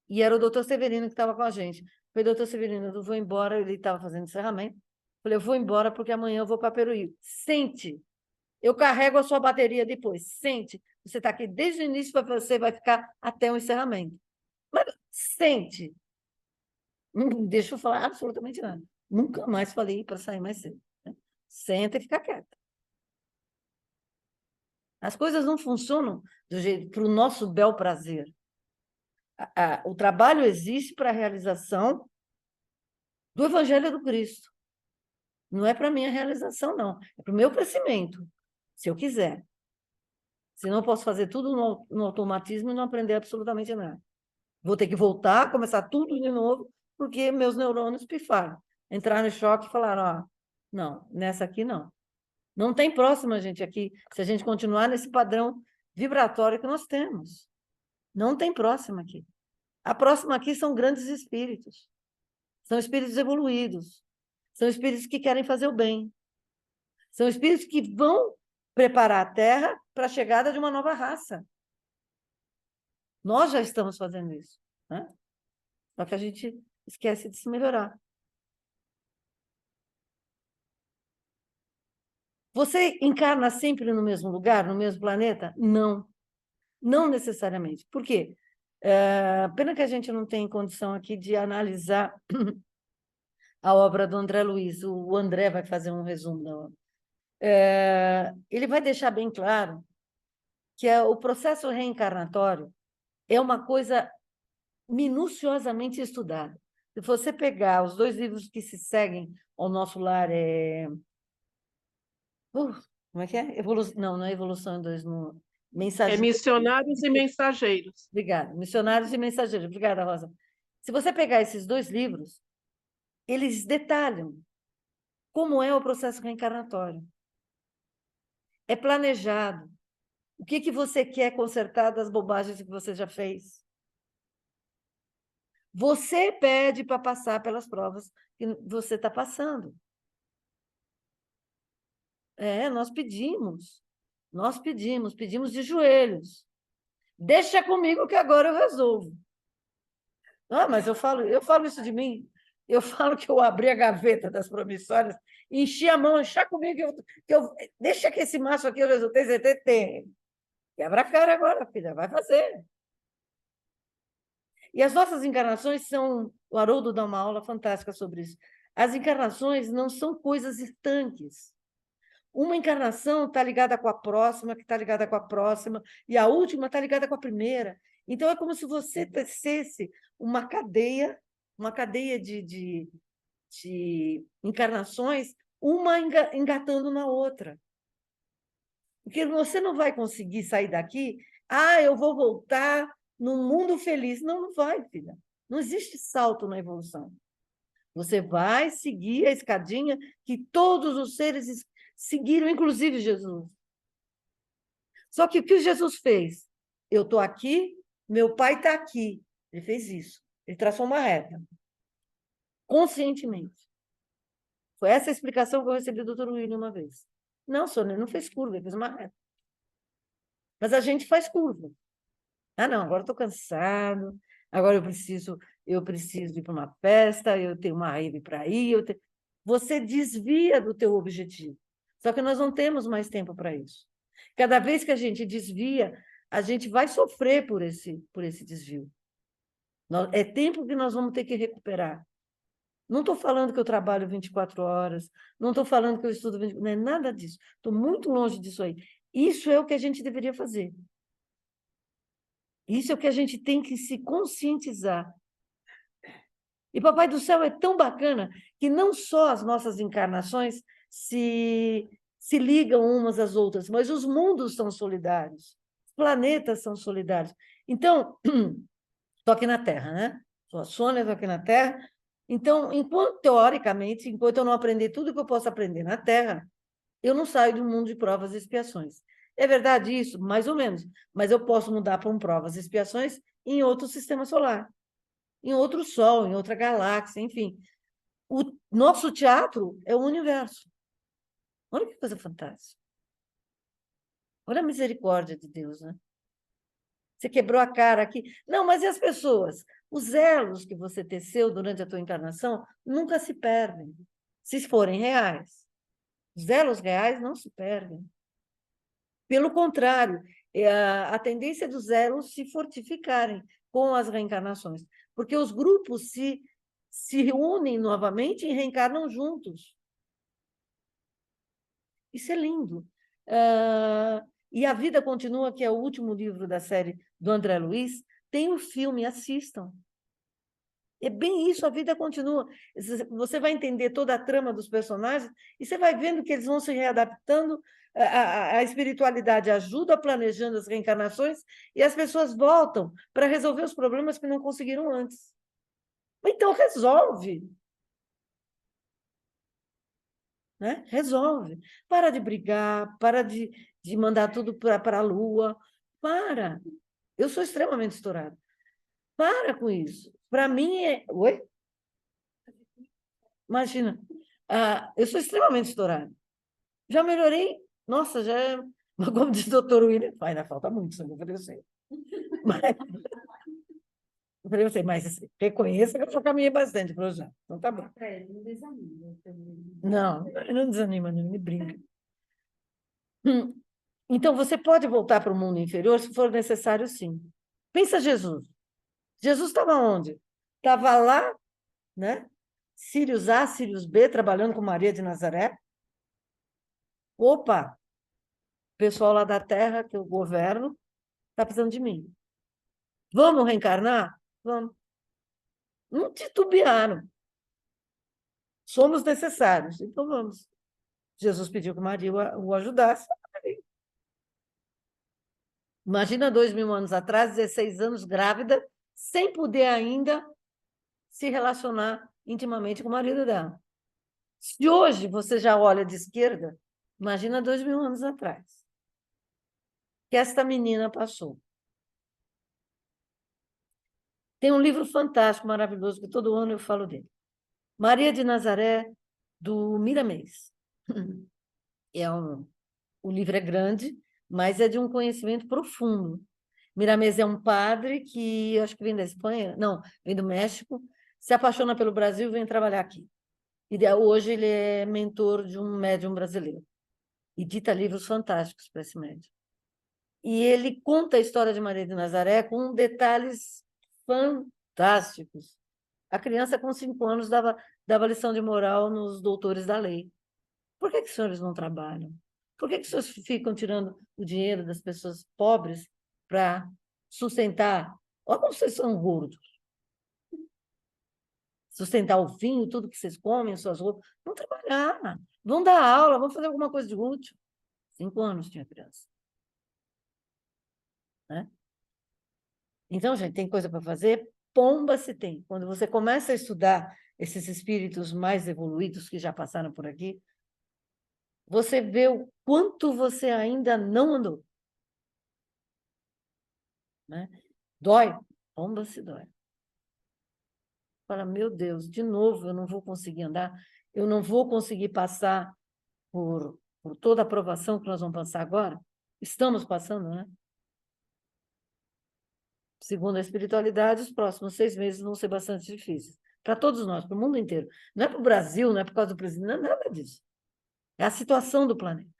e era o doutor Severino que estava com a gente. Falei, doutor Severino, eu vou embora, ele estava fazendo encerramento. Falei, eu vou embora porque amanhã eu vou para Peruíbe. Sente, eu carrego a sua bateria depois. Sente, você está aqui desde o início, você vai ficar até o encerramento. Mas sente, não deixa eu falar absolutamente nada. Nunca mais falei para sair mais cedo. Né? Senta e fica quieta. As coisas não funcionam do jeito para o nosso bel prazer. O trabalho existe para a realização do Evangelho do Cristo. Não é para a minha realização, não. É para o meu crescimento, se eu quiser. Senão eu posso fazer tudo no automatismo e não aprender absolutamente nada. Vou ter que voltar, começar tudo de novo, porque meus neurônios pifaram. Entraram em choque e falaram, não, nessa aqui não. Não tem próxima, gente, aqui, se a gente continuar nesse padrão vibratório que nós temos. Não tem próxima aqui. A próxima aqui são grandes espíritos. São espíritos evoluídos. São espíritos que querem fazer o bem. São espíritos que vão preparar a Terra para a chegada de uma nova raça. Nós já estamos fazendo isso, né? Só que a gente esquece de se melhorar. Você encarna sempre no mesmo lugar, no mesmo planeta? Não. Não necessariamente. Por quê? Pena que a gente não tem condição aqui de analisar a obra do André Luiz. O André vai fazer um resumo da obra. Ele vai deixar bem claro que o processo reencarnatório é uma coisa minuciosamente estudada. Se você pegar os 2 livros que se seguem ao nosso lar, como é que é? Não é Evolução em 2, no Mensageiros. Missionários e Mensageiros. Obrigada. Missionários e Mensageiros. Obrigada, Rosa. Se você pegar esses 2 livros, eles detalham como é o processo reencarnatório. É planejado. O que você quer consertar das bobagens que você já fez? Você pede para passar pelas provas que você está passando. Nós pedimos de joelhos. Deixa comigo que agora eu resolvo. Mas eu falo isso de mim. Eu falo que eu abri a gaveta das promissórias, enchi a mão, deixa comigo, deixa que esse maço aqui eu resultei, você tem. Quebra a cara agora, filha, vai fazer. E as nossas encarnações são... O Haroldo dá uma aula fantástica sobre isso. As encarnações não são coisas estanques. Uma encarnação está ligada com a próxima, que está ligada com a próxima, e a última está ligada com a primeira. Então, é como se você tecesse uma cadeia de encarnações, uma engatando na outra. Porque você não vai conseguir sair daqui, eu vou voltar num mundo feliz. Não, não vai, filha. Não existe salto na evolução. Você vai seguir a escadinha que todos os seres seguiram, inclusive Jesus. Só que o que Jesus fez? Eu estou aqui, meu pai está aqui. Ele fez isso. Ele traçou uma reta. Conscientemente. Foi essa a explicação que eu recebi do Dr. William uma vez. Não, Sônia, ele não fez curva, ele fez uma reta. Mas a gente faz curva. Não, agora estou cansado, agora eu preciso ir para uma festa, eu tenho uma rave para ir. Você desvia do teu objetivo. Só que nós não temos mais tempo para isso. Cada vez que a gente desvia, a gente vai sofrer por esse desvio. É tempo que nós vamos ter que recuperar. Não estou falando que eu trabalho 24 horas, não estou falando que eu estudo 20... Não é nada disso. Estou muito longe disso aí. Isso é o que a gente deveria fazer. Isso é o que a gente tem que se conscientizar. E Papai do Céu é tão bacana que não só as nossas encarnações se ligam umas às outras, mas os mundos são solidários, os planetas são solidários. Então, estou aqui na Terra, né? Sou a Sônia, estou aqui na Terra. Então, teoricamente, enquanto eu não aprender tudo que eu posso aprender na Terra, eu não saio do mundo de provas e expiações. É verdade isso? Mais ou menos. Mas eu posso mudar para provas e expiações em outro sistema solar, em outro sol, em outra galáxia, enfim. O nosso teatro é o universo. Olha que coisa fantástica. Olha a misericórdia de Deus, né? Você quebrou a cara aqui. Não, mas e as pessoas? Os elos que você teceu durante a tua encarnação nunca se perdem, se forem reais. Os elos reais não se perdem. Pelo contrário, a tendência dos elos se fortificarem com as reencarnações, porque os grupos se unem novamente e reencarnam juntos. Isso é lindo. E A Vida Continua, que é o último livro da série do André Luiz, tem o filme, assistam. É bem isso, A Vida Continua. Você vai entender toda a trama dos personagens e você vai vendo que eles vão se readaptando, a espiritualidade ajuda planejando as reencarnações e as pessoas voltam para resolver os problemas que não conseguiram antes. Então, resolve. Né? Resolve. Para de brigar, para de mandar tudo para a Lua. Para. Eu sou extremamente estourada. Para com isso. Para mim é... Oi? Imagina. Eu sou extremamente estourada. Já melhorei. Nossa, já é... Como diz o doutor William, ainda falta muito, eu falei assim. Eu falei assim, mas reconheça que eu já caminhei bastante para já. Então tá bom. Não desanima. Não desanima, não me brinca. Então, você pode voltar para o mundo inferior se for necessário, sim. Pensa Jesus. Jesus estava onde? Estava lá, né? Sírios A, Sírios B, trabalhando com Maria de Nazaré. Opa, o pessoal lá da Terra, que eu governo, está precisando de mim. Vamos reencarnar? Vamos. Não titubearam. Somos necessários, então vamos. Jesus pediu que Maria o ajudasse. Imagina 2000 anos atrás, 16 anos grávida, sem poder ainda se relacionar intimamente com o marido dela. Se hoje você já olha de esquerda, imagina 2000 anos atrás. Que esta menina passou. Tem um livro fantástico, maravilhoso, que todo ano eu falo dele. Maria de Nazaré, do Miramês. O livro é grande, mas é de um conhecimento profundo. Miramês é um padre que, acho que vem da Espanha, não, vem do México, se apaixona pelo Brasil e vem trabalhar aqui. E hoje ele é mentor de um médium brasileiro. E dita livros fantásticos para esse médium. E ele conta a história de Maria de Nazaré com detalhes fantásticos. A criança, com 5 anos, dava lição de moral nos doutores da lei. Por que os senhores não trabalham? Por que os senhores ficam tirando o dinheiro das pessoas pobres para sustentar? Olha como vocês são gordos. Sustentar o vinho, tudo que vocês comem, suas roupas. Vão trabalhar, vão dar aula, vão fazer alguma coisa de útil. 5 anos tinha criança. Né? Então, gente, tem coisa para fazer? Pomba se tem. Quando você começa a estudar esses espíritos mais evoluídos que já passaram por aqui, você vê o quanto você ainda não andou. Né? Dói? Pomba se dói. Fala, meu Deus, de novo eu não vou conseguir andar, eu não vou conseguir passar por toda a aprovação que nós vamos passar agora. Estamos passando, né? Segundo a espiritualidade, os próximos 6 meses vão ser bastante difíceis. Para todos nós, para o mundo inteiro. Não é para o Brasil, não é por causa do presidente, não é nada disso. É a situação do planeta.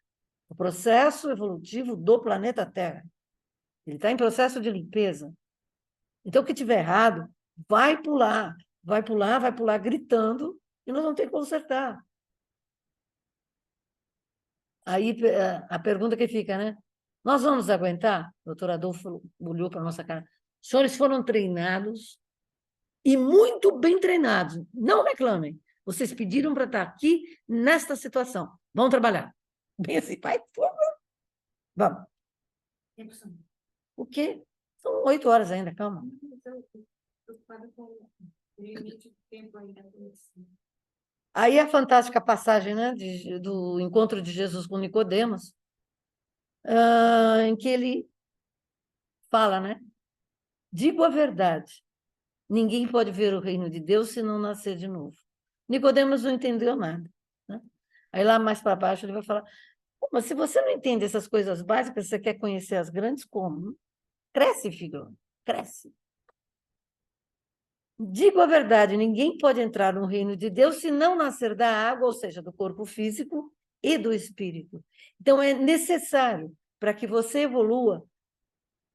O processo evolutivo do planeta Terra. Ele está em processo de limpeza. Então, o que tiver errado, vai pular, gritando, e nós vamos ter que consertar. Aí a pergunta que fica, né? Nós vamos aguentar? O doutor Adolfo olhou para a nossa cara. Os senhores foram treinados e muito bem treinados. Não reclamem. Vocês pediram para estar aqui nesta situação. Vão trabalhar. Bem assim, vai, por favor. Vamos. O quê? São 8 horas ainda, calma. Aí a fantástica passagem, né, do encontro de Jesus com Nicodemos, em que ele fala, né? Digo a verdade, ninguém pode ver o reino de Deus se não nascer de novo. Nicodemos não entendeu nada. Né? Aí lá mais para baixo ele vai falar, mas se você não entende essas coisas básicas, você quer conhecer as grandes, como? Cresce, filho, cresce. Digo a verdade, ninguém pode entrar no reino de Deus se não nascer da água, ou seja, do corpo físico e do espírito. Então, é necessário, para que você evolua,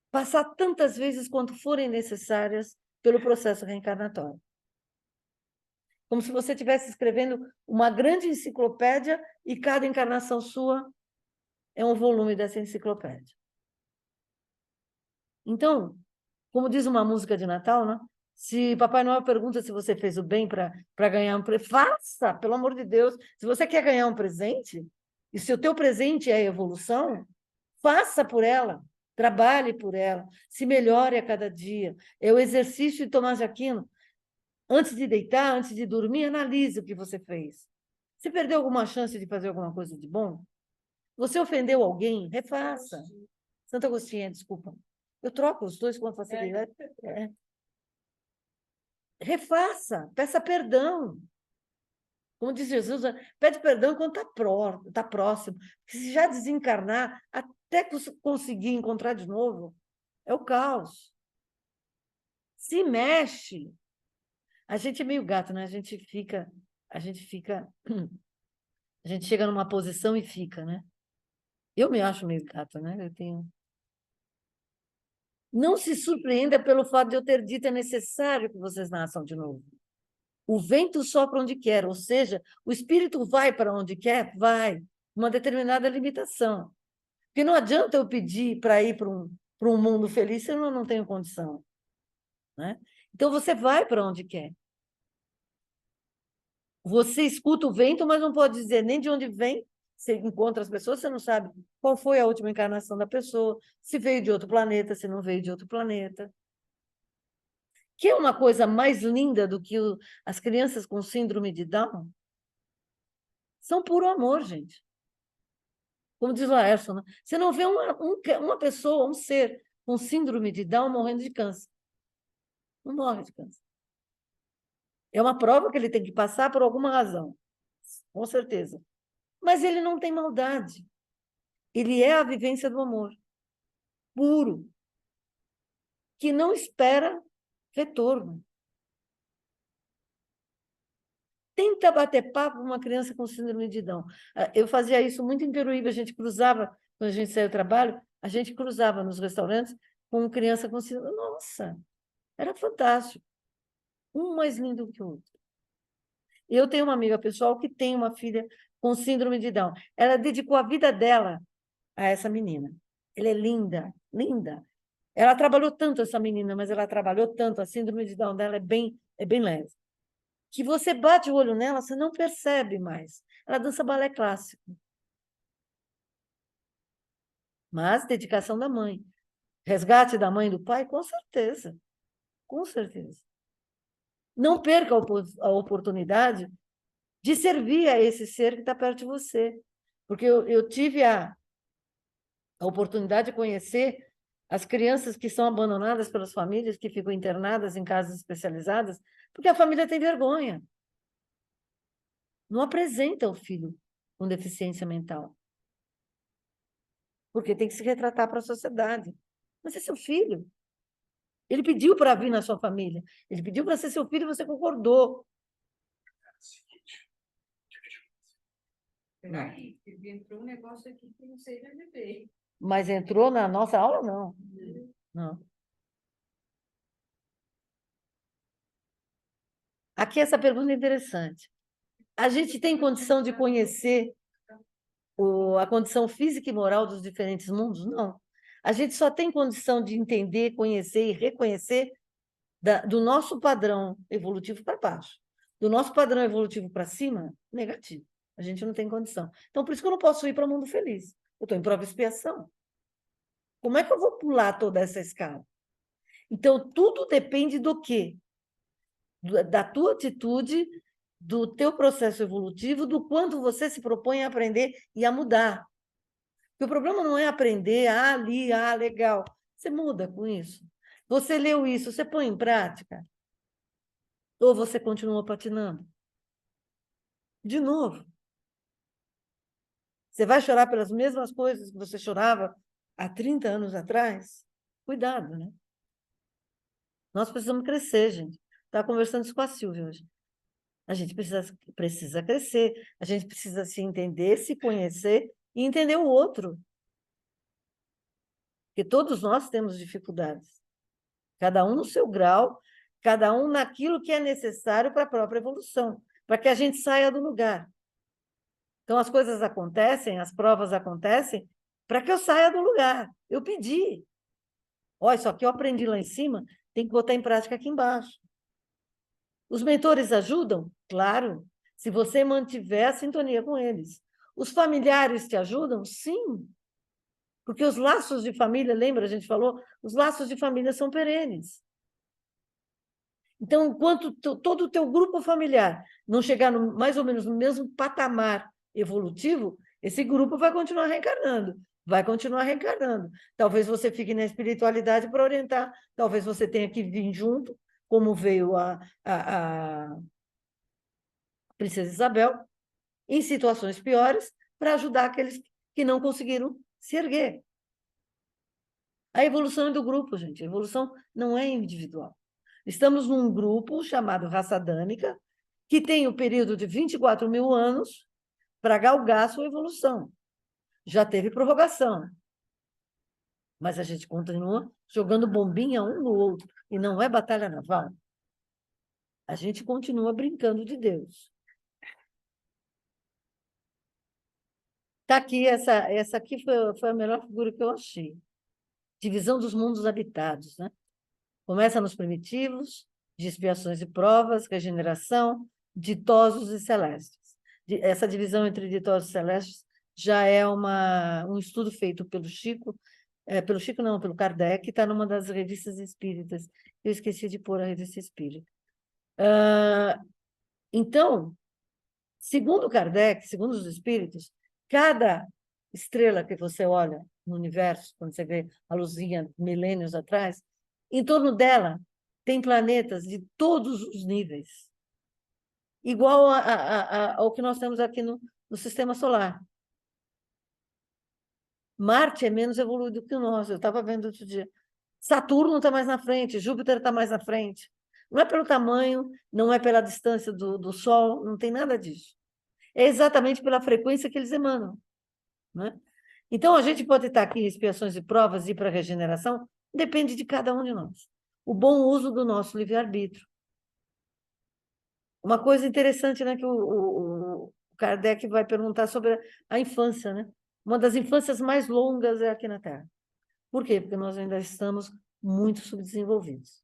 passar tantas vezes quanto forem necessárias pelo processo reencarnatório. Como se você estivesse escrevendo uma grande enciclopédia e cada encarnação sua é um volume dessa enciclopédia. Então, como diz uma música de Natal, né? Se Papai Noel pergunta se você fez o bem para ganhar um presente, faça, pelo amor de Deus. Se você quer ganhar um presente, e se o teu presente é a evolução, faça por ela, trabalhe por ela, se melhore a cada dia. É o exercício de Tomás de Aquino. Antes de deitar, antes de dormir, analise o que você fez. Se perdeu alguma chance de fazer alguma coisa de bom, você ofendeu alguém, refaça. Santo Agostinho, desculpa. Eu troco os dois com facilidade. Refaça, peça perdão. Como diz Jesus, pede perdão quando está próximo. Porque se já desencarnar, até conseguir encontrar de novo, é o caos. Se mexe. A gente é meio gato, né? A gente chega numa posição e fica, né? Eu me acho meio gato, né? Não se surpreenda pelo fato de eu ter dito é necessário que vocês nasçam de novo. O vento sopra onde quer, ou seja, o espírito vai para onde quer, vai, uma determinada limitação. Porque não adianta eu pedir para ir para um mundo feliz se eu não tenho condição. Né? Então, você vai para onde quer. Você escuta o vento, mas não pode dizer nem de onde vem. Você encontra as pessoas, você não sabe qual foi a última encarnação da pessoa, se veio de outro planeta, se não veio de outro planeta. Que é uma coisa mais linda do que as crianças com síndrome de Down? São puro amor, gente. Como diz o Laércio, né? Você não vê uma pessoa, um ser com síndrome de Down morrendo de câncer. Não morre de câncer. É uma prova que ele tem que passar por alguma razão, com certeza. Mas ele não tem maldade. Ele é a vivência do amor puro, que não espera retorno. Tenta bater papo com uma criança com síndrome de Down. Eu fazia isso muito em Peruíbe, a gente cruzava, quando a gente saía do trabalho, a gente cruzava nos restaurantes com criança com síndrome. Nossa, era fantástico. Um mais lindo que o outro. Eu tenho uma amiga pessoal que tem uma filha com síndrome de Down. Ela dedicou a vida dela a essa menina. Ela é linda, linda. Ela trabalhou tanto, essa menina, mas ela trabalhou tanto, a síndrome de Down dela é bem leve. Que você bate o olho nela, você não percebe mais. Ela dança balé clássico. Mas dedicação da mãe. Resgate da mãe e do pai, com certeza. Com certeza. Não perca a oportunidade de servir a esse ser que está perto de você. Porque eu tive a oportunidade de conhecer as crianças que são abandonadas pelas famílias, que ficam internadas em casas especializadas, porque a família tem vergonha. Não apresenta o filho com deficiência mental. Porque tem que se retratar para a sociedade. Mas é seu filho. Ele pediu para vir na sua família. Ele pediu para ser seu filho e você concordou. Peraí, entrou um negócio aqui que não sei resolver. Mas entrou na nossa aula, não. Não. Aqui essa pergunta é interessante. A gente tem condição de conhecer a condição física e moral dos diferentes mundos? Não. A gente só tem condição de entender, conhecer e reconhecer do nosso padrão evolutivo para baixo. Do nosso padrão evolutivo para cima, negativo. A gente não tem condição. Então, por isso que eu não posso ir para o mundo feliz. Eu estou em prova e expiação. Como é que eu vou pular toda essa escala? Então, tudo depende do quê? Da tua atitude, do teu processo evolutivo, do quanto você se propõe a aprender e a mudar. Porque o problema não é aprender, legal. Você muda com isso. Você leu isso, você põe em prática? Ou você continua patinando? De novo. Você vai chorar pelas mesmas coisas que você chorava há 30 anos atrás? Cuidado, né? Nós precisamos crescer, gente. Estava conversando isso com a Silvia hoje. A gente precisa crescer, a gente precisa se entender, se conhecer e entender o outro. Porque todos nós temos dificuldades. Cada um no seu grau, Cada um naquilo que é necessário para a própria evolução, para que a gente saia do lugar. Então, as coisas acontecem, as provas acontecem, para que eu saia do lugar. Eu pedi. Olha, isso aqui eu aprendi lá em cima, tem que botar em prática aqui embaixo. Os mentores ajudam? Claro, se você mantiver a sintonia com eles. Os familiares te ajudam? Sim. Porque os laços de família, lembra, a gente falou, os laços de família são perenes. Então, enquanto todo o teu grupo familiar não chegar mais ou menos no mesmo patamar evolutivo, esse grupo vai continuar reencarnando, vai continuar reencarnando. Talvez você fique na espiritualidade para orientar, talvez você tenha que vir junto, como veio a Princesa Isabel, em situações piores, para ajudar aqueles que não conseguiram se erguer. A evolução é do grupo, gente. A evolução não é individual. Estamos num grupo chamado raça adâmica, que tem o período de 24 mil anos para galgar sua evolução. Já teve prorrogação, mas a gente continua jogando bombinha um no outro, e não é batalha naval. A gente continua brincando de Deus. Está aqui, essa aqui foi a melhor figura que eu achei. Divisão dos mundos habitados, né? Começa nos primitivos, de expiações e provas, regeneração, ditosos e celestes. Essa divisão entre ditosos e celestes já é um estudo feito pelo Chico, pelo Kardec, está numa das revistas espíritas. Eu esqueci de pôr a revista espírita. Então, segundo Kardec, segundo os espíritos, cada estrela que você olha no universo, quando você vê a luzinha milênios atrás, em torno dela tem planetas de todos os níveis, igual ao que nós temos aqui no Sistema Solar. Marte é menos evoluído que o nosso, eu estava vendo outro dia. Saturno está mais na frente, Júpiter está mais na frente. Não é pelo tamanho, não é pela distância do Sol, não tem nada disso. É exatamente pela frequência que eles emanam, né? Então, a gente pode estar aqui em expiações e provas e ir para a regeneração, depende de cada um de nós. O bom uso do nosso livre-arbítrio. Uma coisa interessante, né, que o Kardec vai perguntar sobre a infância, né? Uma das infâncias mais longas é aqui na Terra. Por quê? Porque nós ainda estamos muito subdesenvolvidos.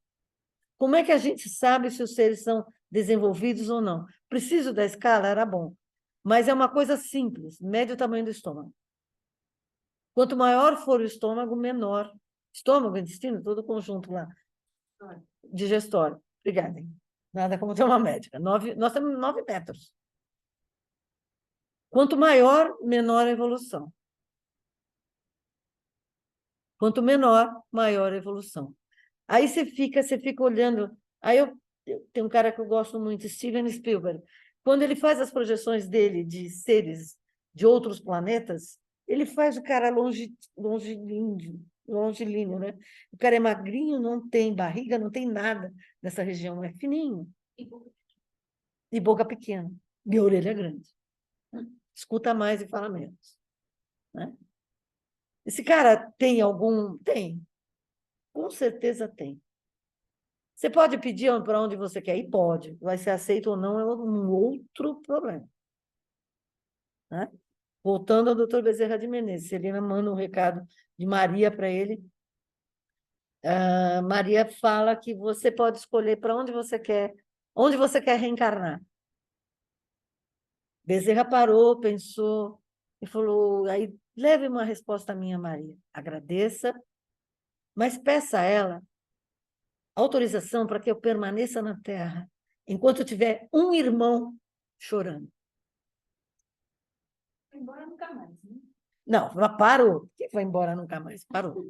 Como é que a gente sabe se os seres são desenvolvidos ou não? Preciso da escala? Era bom. Mas é uma coisa simples, mede o tamanho do estômago. Quanto maior for o estômago, menor. Estômago, intestino, todo o conjunto lá. Digestório. Obrigada. Nada como ter uma médica. Nós temos 9 metros. Quanto maior, menor a evolução. Quanto menor, maior a evolução. Aí você fica olhando. Aí tem um cara que eu gosto muito, Steven Spielberg. Quando ele faz as projeções dele de seres de outros planetas, ele faz o cara longilíneo, né? O cara é magrinho, não tem barriga, não tem nada nessa região, é fininho. E boca pequena. E orelha grande. Escuta mais e fala menos. Né? Esse cara tem algum? Tem. Com certeza tem. Você pode pedir para onde você quer ir? Pode. Vai ser aceito ou não é um outro problema. Né? Voltando ao doutor Bezerra de Menezes, Celina manda um recado de Maria para ele. Maria fala que você pode escolher para onde você quer reencarnar. Bezerra parou, pensou e falou, aí leve uma resposta minha, Maria. Agradeça, mas peça a ela autorização para que eu permaneça na Terra enquanto eu tiver um irmão chorando. Vai embora nunca mais, né? Não, parou. Quem vai embora nunca mais? Parou.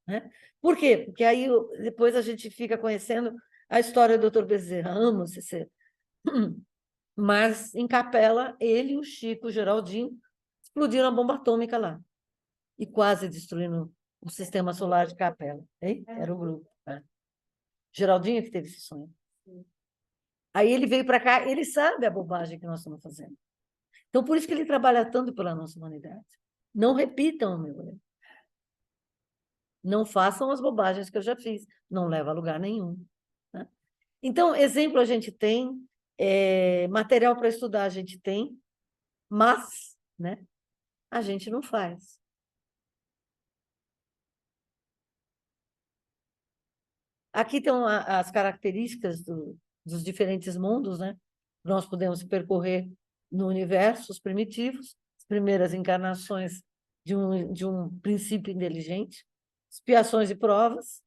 Né? Por quê? Porque aí depois a gente fica conhecendo a história do Dr. Bezerra. Amo esse ser. Mas em Capela, ele e o Chico, o Geraldinho, explodiram a bomba atômica lá. E quase destruindo o sistema solar de Capela. Hein? Era o grupo. Né? Geraldinho que teve esse sonho. Aí ele veio para cá, ele sabe a bobagem que nós estamos fazendo. Então, por isso que ele trabalha tanto pela nossa humanidade. Não repitam o meu erro. Não façam as bobagens que eu já fiz. Não leva a lugar nenhum. Né? Então, exemplo a gente tem, material para estudar a gente tem, mas, né, a gente não faz. Aqui estão as características dos diferentes mundos, né? Nós podemos percorrer no universo, os primitivos, as primeiras encarnações de um princípio inteligente, expiações e provas,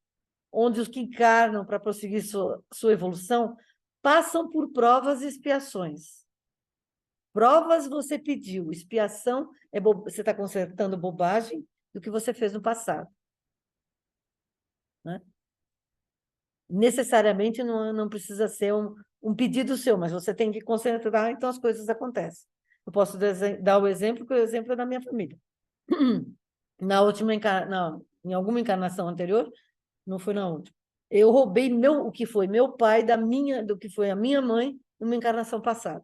onde os que encarnam para prosseguir sua evolução passam por provas e expiações. Provas você pediu, expiação você está consertando bobagem do que você fez no passado, né? Necessariamente não precisa ser um pedido seu, mas você tem que concentrar, então as coisas acontecem. Eu posso dar o exemplo, que o exemplo é da minha família. Em alguma encarnação anterior, não foi na última, eu roubei o que foi meu pai do que foi a minha mãe numa encarnação passada.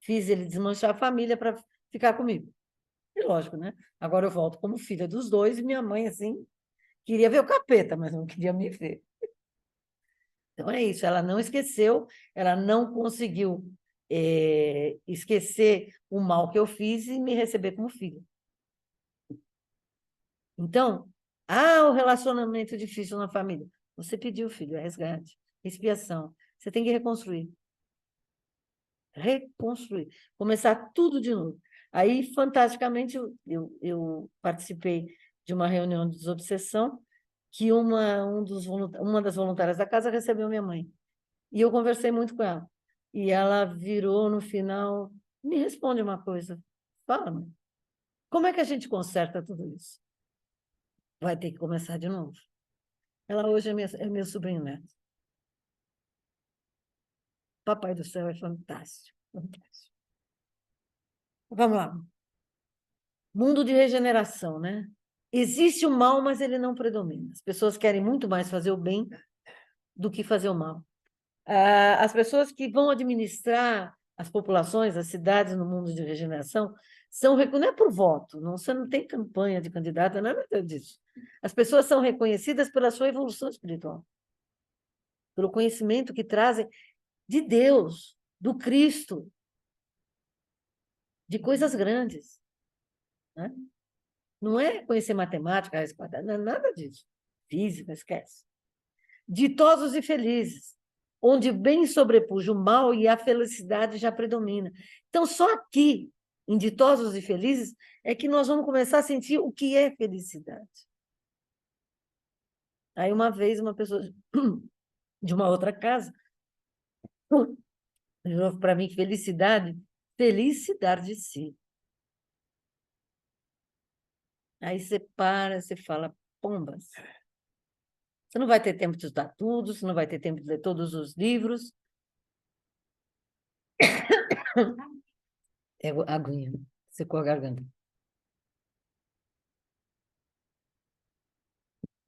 Fiz ele desmanchar a família para ficar comigo. E lógico, né? Agora eu volto como filha dos dois e minha mãe, assim, queria ver o capeta, mas não queria me ver. Então, é isso, ela não esqueceu, ela não conseguiu esquecer o mal que eu fiz e me receber como filha. Então, o relacionamento difícil na família. Você pediu, filho, é resgate, expiação. Você tem que reconstruir. Reconstruir. Começar tudo de novo. Aí, fantasticamente, eu participei de uma reunião de desobsessão que uma das voluntárias da casa recebeu minha mãe. E eu conversei muito com ela. E ela virou no final, me responde uma coisa. Fala, mãe, como é que a gente conserta tudo isso? Vai ter que começar de novo. Ela hoje é meu sobrinho neto. Papai do céu é fantástico, fantástico. Vamos lá. Mundo de regeneração, né? Existe o mal, mas ele não predomina. As pessoas querem muito mais fazer o bem do que fazer o mal. As pessoas que vão administrar as populações, as cidades no mundo de regeneração, não é por voto, você não tem campanha de candidata, não é nada disso. As pessoas são reconhecidas pela sua evolução espiritual, pelo conhecimento que trazem de Deus, do Cristo, de coisas grandes, né? Não é conhecer matemática, raiz quadrada, não é nada disso. Física, esquece. Ditosos e felizes, onde bem sobrepuja o mal e a felicidade já predomina. Então, só aqui, em ditosos e felizes, é que nós vamos começar a sentir o que é felicidade. Aí, uma vez, uma pessoa de uma outra casa falou para mim: felicidade, felicidade de si. Aí você para, você fala: pombas. Você não vai ter tempo de estudar tudo, você não vai ter tempo de ler todos os livros. É a aguinha, secou a garganta.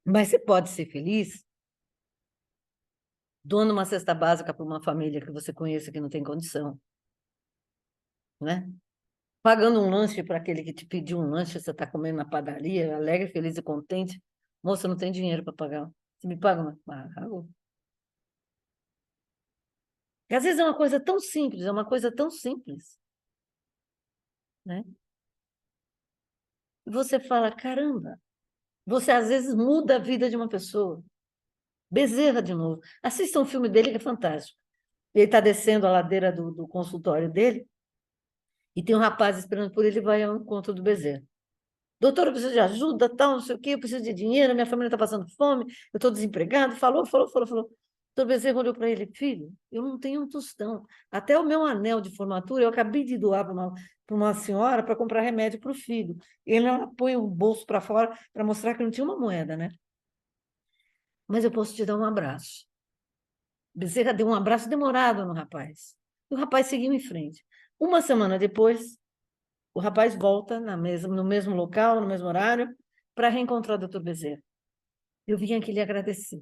Mas você pode ser feliz doando uma cesta básica para uma família que você conheça que não tem condição, né? Pagando um lanche para aquele que te pediu um lanche, você está comendo na padaria, alegre, feliz e contente. Moça, não tem dinheiro para pagar. Você me paga uma água? E às vezes é uma coisa tão simples, é uma coisa tão simples, né? E você fala, caramba, você às vezes muda a vida de uma pessoa. Bezerra de novo. Assista um filme dele que é fantástico. Ele está descendo a ladeira do consultório dele e tem um rapaz esperando por ele e vai ao encontro do Bezerra. Doutor, eu preciso de ajuda, tal, não sei o quê, eu preciso de dinheiro, minha família está passando fome, eu estou desempregado. Falou. Doutor Bezerra olhou para ele: filho, eu não tenho um tostão. Até o meu anel de formatura eu acabei de doar para uma senhora para comprar remédio para o filho. Ele põe o bolso para fora para mostrar que não tinha uma moeda, né? Mas eu posso te dar um abraço. Bezerra deu um abraço demorado no rapaz. E o rapaz seguiu em frente. Uma semana depois, o rapaz volta no mesmo local, no mesmo horário, para reencontrar o doutor Bezerra. Eu vim aqui lhe agradecer.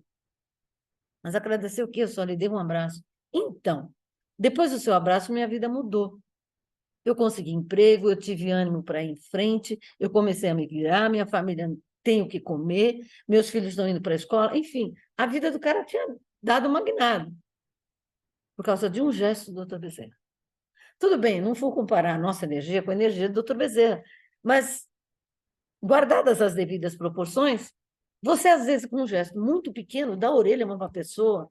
Mas agradecer o quê? Eu só lhe dei um abraço. Então, depois do seu abraço, minha vida mudou. Eu consegui emprego, eu tive ânimo para ir em frente, eu comecei a me virar, minha família tem o que comer, meus filhos estão indo para a escola, enfim, a vida do cara tinha dado uma guinada. por causa de um gesto do Dr. Bezerra. Tudo bem, não vou comparar a nossa energia com a energia do Dr. Bezerra, mas, guardadas as devidas proporções, você, às vezes, com um gesto muito pequeno, dá a orelha a uma pessoa,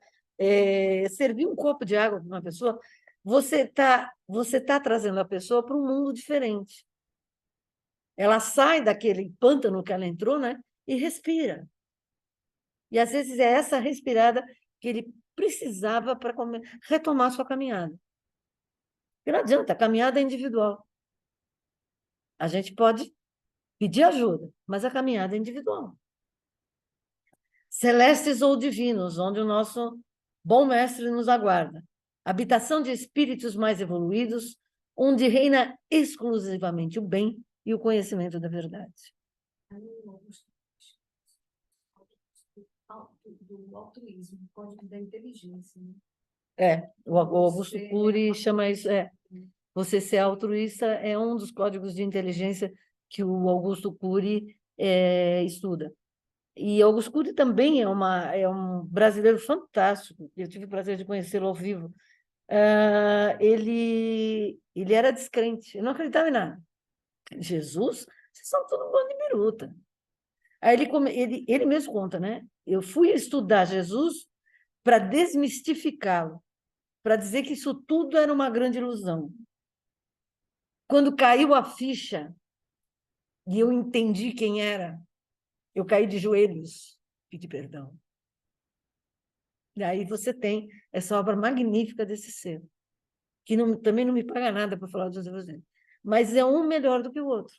servir um copo de água para uma pessoa, você tá trazendo a pessoa para um mundo diferente. Ela sai daquele pântano que ela entrou, né, e respira. E, às vezes, é essa respirada que ele precisava para retomar sua caminhada. E não adianta, a caminhada é individual. A gente pode pedir ajuda, mas a caminhada é individual. Celestes ou divinos, onde o nosso bom mestre nos aguarda. Habitação de espíritos mais evoluídos, onde reina exclusivamente o bem e o conhecimento da verdade. Do altruísmo, o código da inteligência. O Augusto Cury chama isso. Você ser altruísta é um dos códigos de inteligência que o Augusto Cury estuda. E Augusto Cury também é um brasileiro fantástico. Eu tive o prazer de conhecê-lo ao vivo. Ele era descrente, ele não acreditava em nada. Jesus, vocês são tudo um bando de biruta. Aí ele mesmo conta, né? Eu fui estudar Jesus para desmistificá-lo, para dizer que isso tudo era uma grande ilusão. Quando caiu a ficha e eu entendi quem era, eu caí de joelhos, pedi perdão. E aí você tem essa obra magnífica desse ser, que também não me paga nada para falar dos evangelhos, mas é um melhor do que o outro.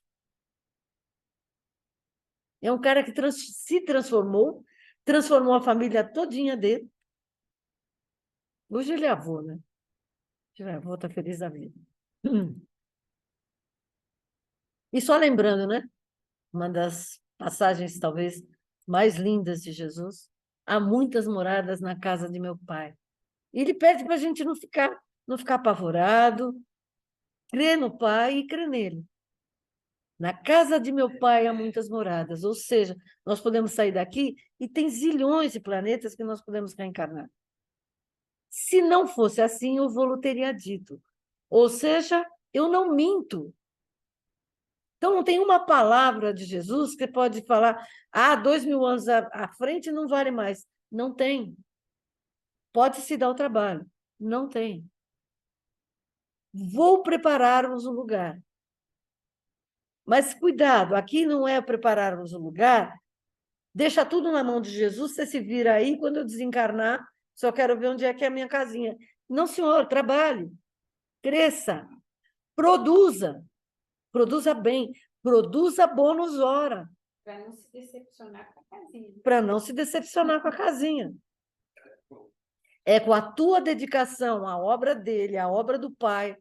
É um cara que se transformou a família todinha dele. Hoje ele é avô, né? Ele é avô, está feliz da vida. E só lembrando, né? Uma das passagens talvez mais lindas de Jesus: há muitas moradas na casa de meu pai. E ele pede para a gente não ficar apavorado, crer no Pai e crer nele. Na casa de meu pai há muitas moradas, ou seja, nós podemos sair daqui e tem zilhões de planetas que nós podemos reencarnar. Se não fosse assim, o Volo teria dito. Ou seja, eu não minto. Então, não tem uma palavra de Jesus que você pode falar, 2000 anos à frente não vale mais. Não tem. Pode-se dar o trabalho. Não tem. Vou preparar-vos um lugar. Mas cuidado, aqui não é prepararmos um lugar, deixa tudo na mão de Jesus, você se vira aí, quando eu desencarnar, só quero ver onde é que é a minha casinha. Não, senhor, trabalhe, cresça, produza bem, produza bônus hora. Para não se decepcionar com a casinha. Para não se decepcionar com a casinha. É com a tua dedicação à obra dele, à obra do Pai,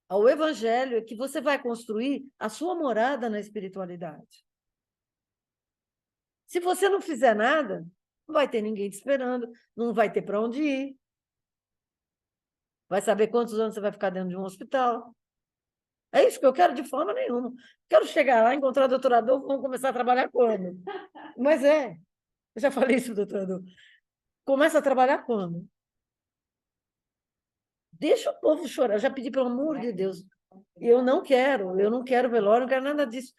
ao Evangelho, é que você vai construir a sua morada na espiritualidade. Se você não fizer nada, não vai ter ninguém te esperando, não vai ter para onde ir. Vai saber quantos anos você vai ficar dentro de um hospital. É isso que eu quero de forma nenhuma. Quero chegar lá, encontrar o doutorador, vamos começar a trabalhar quando? Mas eu já falei isso, doutorador. Começa a trabalhar quando? Deixa o povo chorar. Eu já pedi, pelo amor de Deus. Eu não quero velório, não quero nada disso.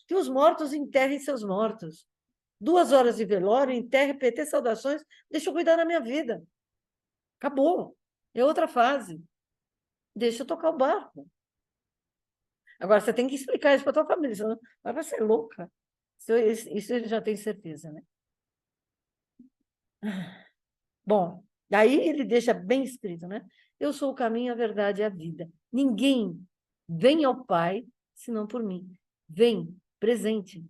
Que os mortos enterrem seus mortos. 2 horas de velório, enterre, PT, saudações, deixa eu cuidar da minha vida. Acabou. É outra fase. Deixa eu tocar o barco. Agora, você tem que explicar isso para a tua família, senão vai ser louca. Isso ele já tem certeza, né? Bom, daí ele deixa bem escrito, né? Eu sou o caminho, a verdade e a vida. Ninguém vem ao Pai senão por mim. Vem, presente.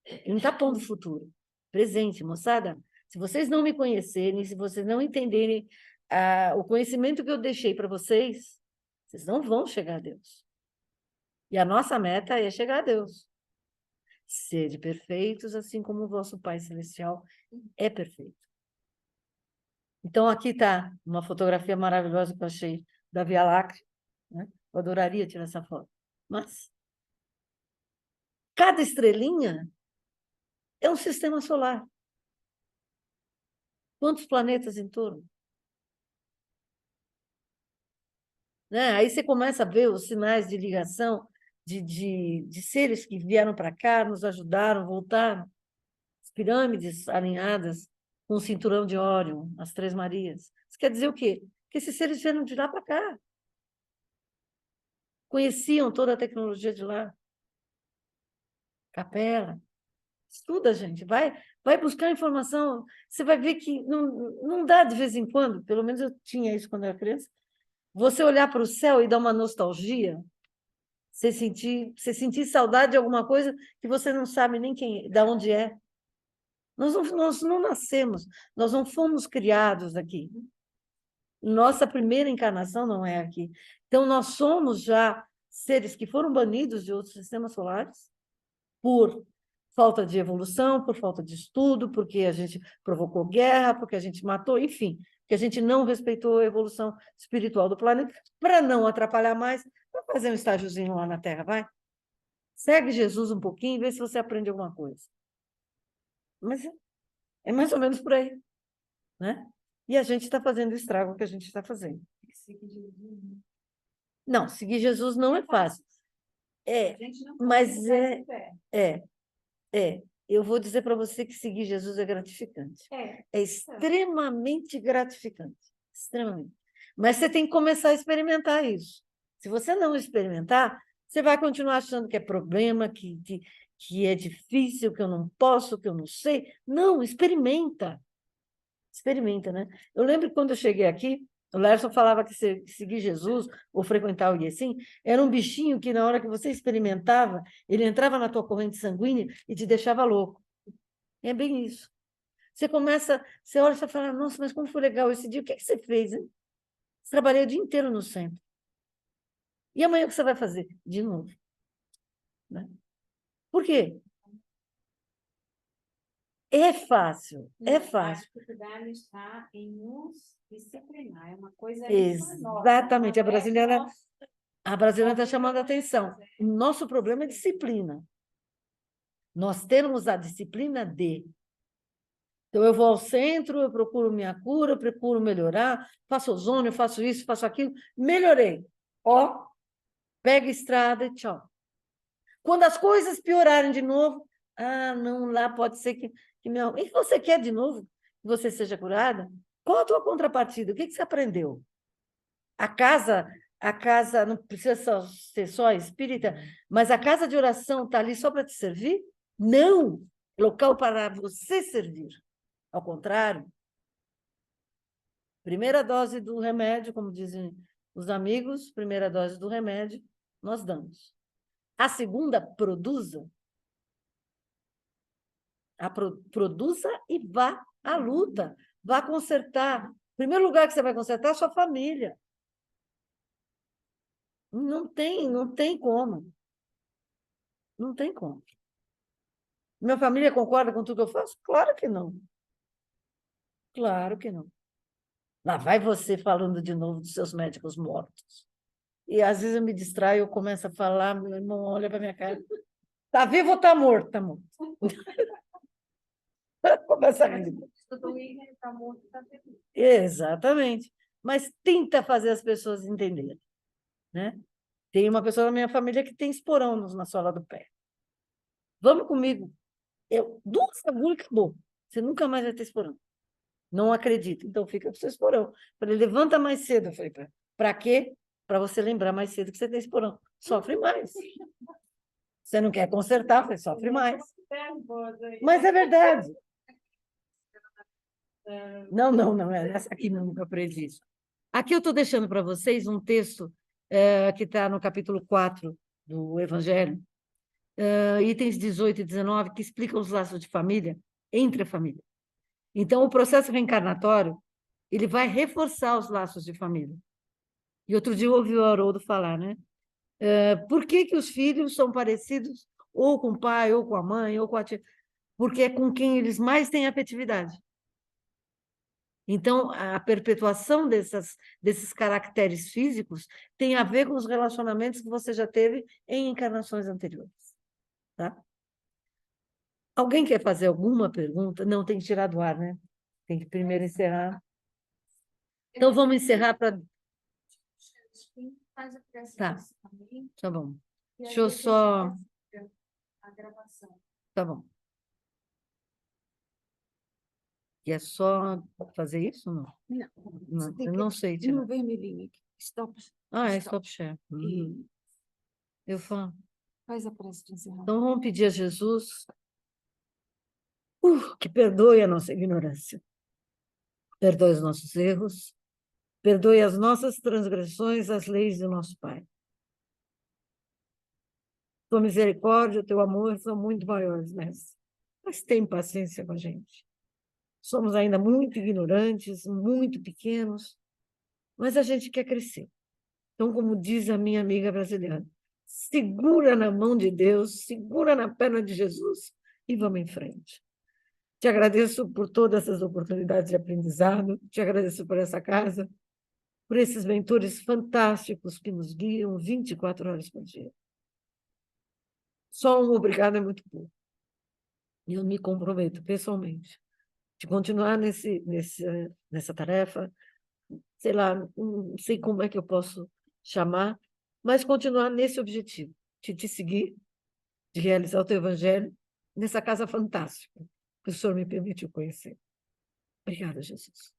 Ele não está pondo futuro. Presente, moçada. Se vocês não me conhecerem, se vocês não entenderem o conhecimento que eu deixei para vocês, vocês não vão chegar a Deus. E a nossa meta é chegar a Deus. Sede perfeitos, assim como o vosso Pai Celestial é perfeito. Então, aqui está uma fotografia maravilhosa que eu achei da Via Láctea, né? Eu adoraria tirar essa foto. Mas cada estrelinha é um sistema solar. Quantos planetas em torno? né? Aí você começa a ver os sinais de ligação de seres que vieram para cá, nos ajudaram, voltaram. As pirâmides alinhadas com o cinturão de Órion, as Três Marias. Isso quer dizer o quê? Que esses seres vieram de lá para cá. Conheciam toda a tecnologia de lá. Capela. Estuda, gente. Vai buscar informação. Você vai ver que não dá de vez em quando, pelo menos eu tinha isso quando eu era criança, você olhar para o céu e dar uma nostalgia, você sentir saudade de alguma coisa que você não sabe nem de onde é. Nós não nascemos, nós não fomos criados aqui. Nossa primeira encarnação não é aqui. Então, nós somos já seres que foram banidos de outros sistemas solares por falta de evolução, por falta de estudo, porque a gente provocou guerra, porque a gente matou, enfim, que a gente não respeitou a evolução espiritual do planeta, para não atrapalhar mais, vai fazer um estágiozinho lá na Terra, vai. Segue Jesus um pouquinho e vê se você aprende alguma coisa. Mas é mais ou menos por aí, né? E a gente está fazendo o estrago que a gente está fazendo. Não, seguir Jesus não é fácil. Mas eu vou dizer para você que seguir Jesus é gratificante. É extremamente gratificante. Extremamente. Mas você tem que começar a experimentar isso. Se você não experimentar, você vai continuar achando que é problema, que é difícil, que eu não posso, que eu não sei. Não, experimenta. Experimenta, né? Eu lembro que quando eu cheguei aqui, o Lerson falava que seguir Jesus ou frequentar o IESIM era um bichinho que, na hora que você experimentava, ele entrava na tua corrente sanguínea e te deixava louco. É bem isso. Você começa, você olha e você fala, nossa, mas como foi legal esse dia, o que você fez, hein? Você trabalhou o dia inteiro no centro. E amanhã o que você vai fazer? De novo. Né? Por quê? É fácil, é fácil. A dificuldade está em nos disciplinar, é uma coisa exatamente, a brasileira está chamando a atenção. O nosso problema é disciplina. Nós temos a disciplina de. Então, eu vou ao centro, eu procuro minha cura, eu procuro melhorar, faço ozônio, faço isso, faço aquilo, melhorei. Ó, pega a estrada e tchau. Quando as coisas piorarem de novo, não, lá pode ser que meu... E você quer de novo que você seja curada? Qual a tua contrapartida? O que você aprendeu? A casa não precisa ser só espírita, mas a casa de oração está ali só para te servir? Não! Local para você servir. Ao contrário, primeira dose do remédio, como dizem os amigos, primeira dose do remédio, nós damos. A segunda, produza. Produza e vá à luta, vá consertar. O primeiro lugar que você vai consertar é a sua família. Não tem como. Não tem como. Minha família concorda com tudo que eu faço? Claro que não. Claro que não. Lá vai você falando de novo dos seus médicos mortos. E às vezes eu me distraio, eu começo a falar, meu irmão olha para minha cara. Está vivo ou está morto? Está morto. Começa a rir. Exatamente. Mas tenta fazer as pessoas entenderem. Né? Tem uma pessoa da minha família que tem esporão na sola do pé. Vamos comigo. 2 agulhas e acabou. Você nunca mais vai ter esporão. Não acredito. Então fica com o seu esporão. Falei, levanta mais cedo. Eu falei, para quê? Para você lembrar mais cedo que você tem esporão. Sofre mais. Você não quer consertar, falei, sofre mais. Mas é verdade. Não é essa aqui nunca aprendi isso. Aqui eu estou deixando para vocês um texto que está no capítulo 4 do Evangelho, itens 18 e 19, que explicam os laços de família entre a família. Então, o processo reencarnatório, ele vai reforçar os laços de família. E outro dia eu ouvi o Haroldo falar, né? Por que os filhos são parecidos ou com o pai, ou com a mãe, ou com a tia? Porque é com quem eles mais têm afetividade. Então, a perpetuação desses caracteres físicos tem a ver com os relacionamentos que você já teve em encarnações anteriores. Tá? Alguém quer fazer alguma pergunta? Não, tem que tirar do ar, né? Tem que primeiro encerrar. Então, vamos encerrar para... faz a prece Tá. de encerramento, Tá bom. e aí Deixa eu depois só... começa a gravação. Tá bom. E é só fazer isso ou não? Não, Não, você tem eu que não sei tirar. no vermelhinho aqui. Stop. Ah, é Stop. stop share. E Eu falo. faz a prece de encerramento. Então, vamos pedir a Jesus que perdoe a nossa ignorância, perdoe os nossos erros, perdoe as nossas transgressões às leis do nosso Pai. Tua misericórdia, teu amor são muito maiores, mestre. Mas tem paciência com a gente. Somos ainda muito ignorantes, muito pequenos, mas a gente quer crescer. Então, como diz a minha amiga brasileira, segura na mão de Deus, segura na perna de Jesus e vamos em frente. Te agradeço por todas essas oportunidades de aprendizado, te agradeço por essa casa, por esses mentores fantásticos que nos guiam 24 horas por dia. Só um obrigado é muito pouco. E eu me comprometo pessoalmente de continuar nessa tarefa, sei lá, não sei como é que eu posso chamar, mas continuar nesse objetivo, de te seguir, de realizar o teu evangelho nessa casa fantástica que o Senhor me permitiu conhecer. Obrigada, Jesus.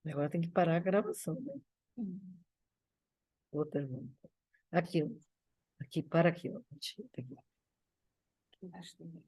Agora tem que parar a gravação, né? Outra pergunta. Aqui, para aqui. Ó. Aqui. Embaixo também.